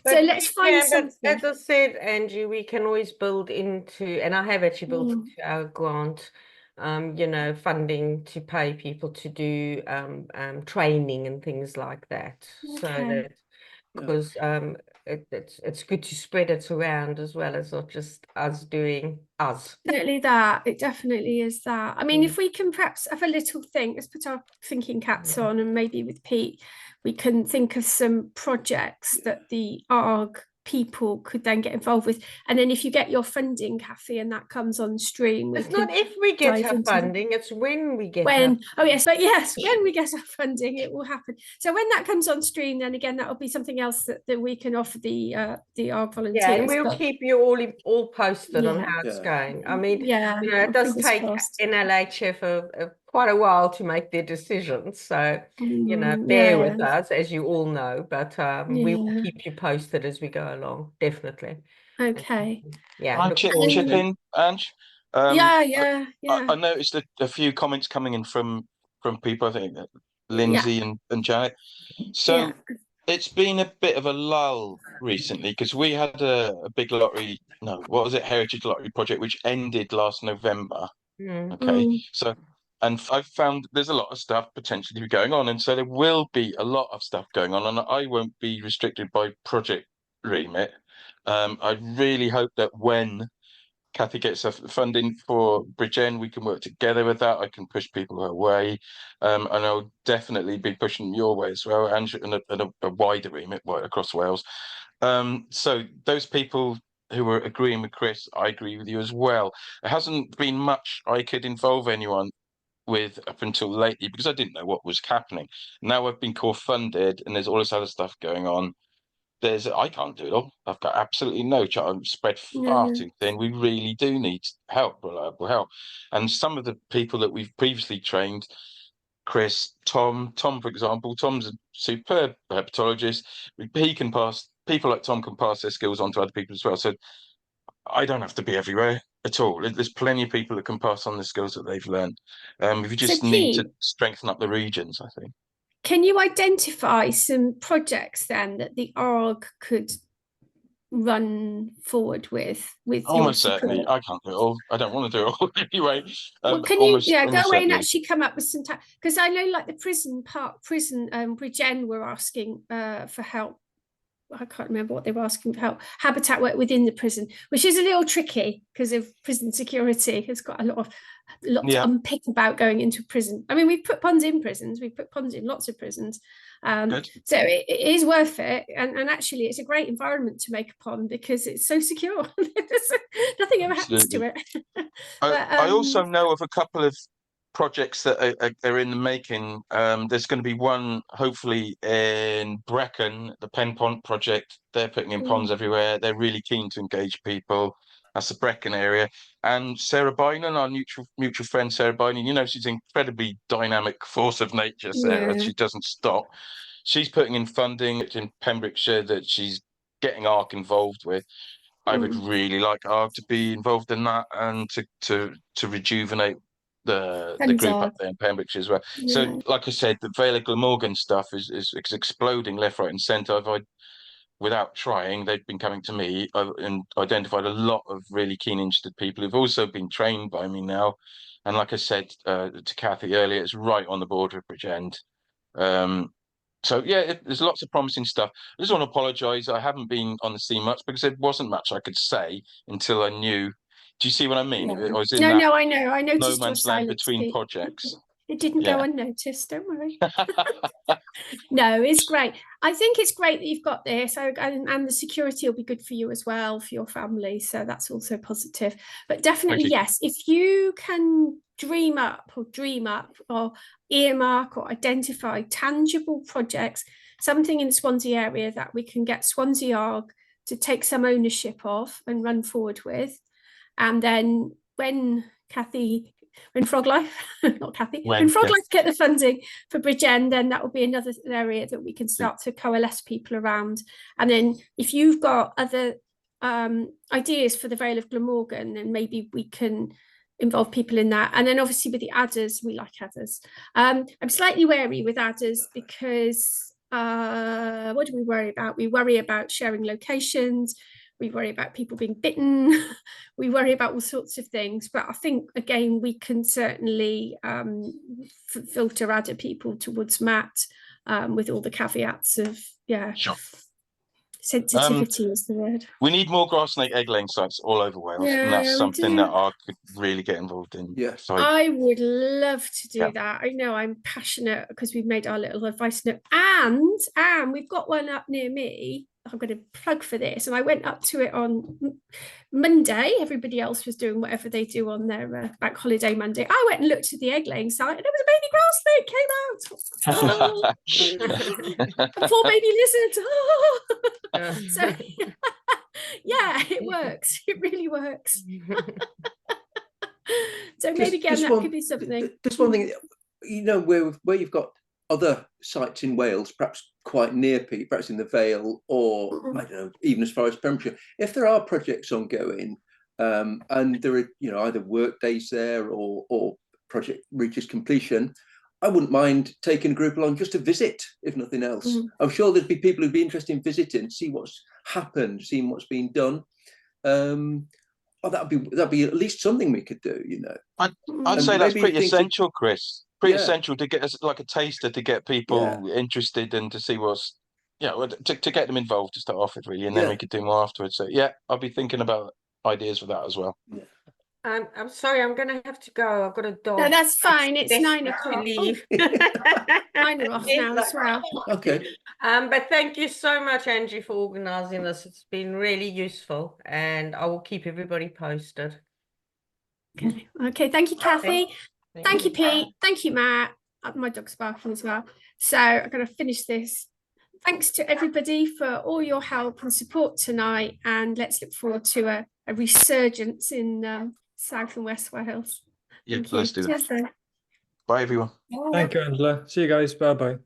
So let's find something. As I said, Angie, we can always build into, and I have actually built into our grant, you know, funding to pay people to do training and things like that. Okay. So that, because it's good to spread it around as well as not just us doing us. Definitely that. It definitely is that. I mean, if we can perhaps have a little think, let's put our thinking caps on, and maybe with Pete, we can think of some projects that the ARG people could then get involved with. And then if you get your funding, Kathy, and that comes on stream, it's not if we get our funding, it's when we get oh yes, but yes, when we get our funding, it will happen. So when that comes on stream, then again, that will be something else that we can offer the ARG volunteers. Yeah, and we'll keep you all posted on how it's going. I mean, you know, it does take NLHF quite a while to make their decisions, so you know, bear with us, as you all know, but we will keep you posted as we go along, definitely. Okay. Yeah. I'll chip in, Ange. I noticed a few comments coming in from people. I think Lindsay and Janet. So it's been a bit of a lull recently because we had a big lottery. No, what was it? Heritage Lottery project, which ended last November. Okay, so. And I've found there's a lot of stuff potentially going on. And so there will be a lot of stuff going on. And I won't be restricted by project remit. I really hope that when Kathy gets funding for Bridgend, we can work together with that. I can push people her way. And I'll definitely be pushing your way as well, and a wider remit across Wales. So those people who are agreeing with Chris, I agree with you as well. It hasn't been much I could involve anyone with up until lately because I didn't know what was happening. Now I've been core funded and there's all this other stuff going on. I can't do it all. I've got absolutely no chance. I'm spread far too thin. We really do need help, reliable help. And some of the people that we've previously trained, Chris, Tom, for example, Tom's a superb herpetologist. He can pass, people like Tom can pass their skills on to other people as well. So I don't have to be everywhere at all. There's plenty of people that can pass on the skills that they've learned. If you just need to strengthen up the regions, I think. Can you identify some projects then that the ARG could run forward with almost certainly? I can't do it all. I don't want to do it all anyway. Well, can you go away and actually come up with some time? Because I know like the prison Bridgend were asking for help. I can't remember what they were asking for help. Habitat work within the prison, which is a little tricky because of prison security. It's got a lot to unpick about going into prison. I mean, we've put ponds in prisons. We've put ponds in lots of prisons. So it is worth it. And actually, it's a great environment to make a pond because it's so secure. Nothing ever happens to it. I also know of a couple of projects that are in the making. There's going to be one hopefully in Brecon, the Pen Pond project. They're putting in ponds everywhere. They're really keen to engage people. That's the Brecon area. And Sarah Bynon, our mutual friend Sarah Bynon, you know, she's an incredibly dynamic force of nature, Sarah. She doesn't stop. She's putting in funding in Pembrokeshire that she's getting ARG involved with. I would really like ARG to be involved in that and to rejuvenate the group up there in Pembrokeshire as well. So like I said, the Vale of Glamorgan stuff is exploding left, right and centre. Without trying, they've been coming to me and identified a lot of really keen, interested people who've also been trained by me now. And like I said to Kathy earlier, it's right on the border of Bridgend. So yeah, there's lots of promising stuff. I just want to apologise. I haven't been on the scene much because there wasn't much I could say until I knew. Do you see what I mean? I was in I know. I noticed no man's land between projects. It didn't go unnoticed, don't worry. No, it's great. I think it's great that you've got this, and the security will be good for you as well, for your family. So that's also positive. But definitely, yes, if you can dream up or earmark or identify tangible projects, something in the Swansea area that we can get Swansea ARG to take some ownership of and run forward with. And then when Froglife, not Kathy, when Froglife get the funding for Bridgend, then that will be another area that we can start to coalesce people around. And then if you've got other ideas for the Vale of Glamorgan, then maybe we can involve people in that. And then obviously with the adders, we like adders. I'm slightly wary with adders because what do we worry about? We worry about sharing locations. We worry about people being bitten. We worry about all sorts of things. But I think, again, we can certainly filter adder people towards Matt with all the caveats of, sensitivity is the word. We need more grass snake egg laying sites all over Wales. And that's something that ARG could really get involved in. Yes. So I would love to do that. I know I'm passionate because we've made our little advice note. And we've got one up near me. I'm going to plug for this, and I went up to it on Monday. Everybody else was doing whatever they do on their bank holiday Monday. I went and looked at the egg laying site, and there was a baby grass snake came out. And 4 baby lizards. So yeah, it works. It really works. So maybe again, that could be something. Just one thing, you know, where you've got other sites in Wales, perhaps quite near Pete, perhaps in the Vale, or I don't know, even as far as Pembrokeshire. If there are projects ongoing, and there are, you know, either work days there or project reaches completion, I wouldn't mind taking a group along just to visit, if nothing else. I'm sure there'd be people who'd be interested in visiting, see what's happened, seeing what's been done. That'd be at least something we could do, you know. I'd say that's pretty essential, Chris. Pretty essential to get us like a taster, to get people interested and to see what's, you know, to get them involved to start off with, really, and then we could do more afterwards. So yeah, I'll be thinking about ideas for that as well. I'm sorry, I'm going to have to go. I've got a dog. No, that's fine. It's 9 o'clock. Mine are off now as well. Okay. But thank you so much, Angie, for organising this. It's been really useful, and I will keep everybody posted. Okay. Thank you, Kathy. Thank you, Pete. Thank you, Matt. My dog's barking as well. So I'm going to finish this. Thanks to everybody for all your help and support tonight. And let's look forward to a resurgence in South and West Wales. Yeah, let's do that. Cheers, then. Bye, everyone. Thank you, Angela. See you guys. Bye-bye.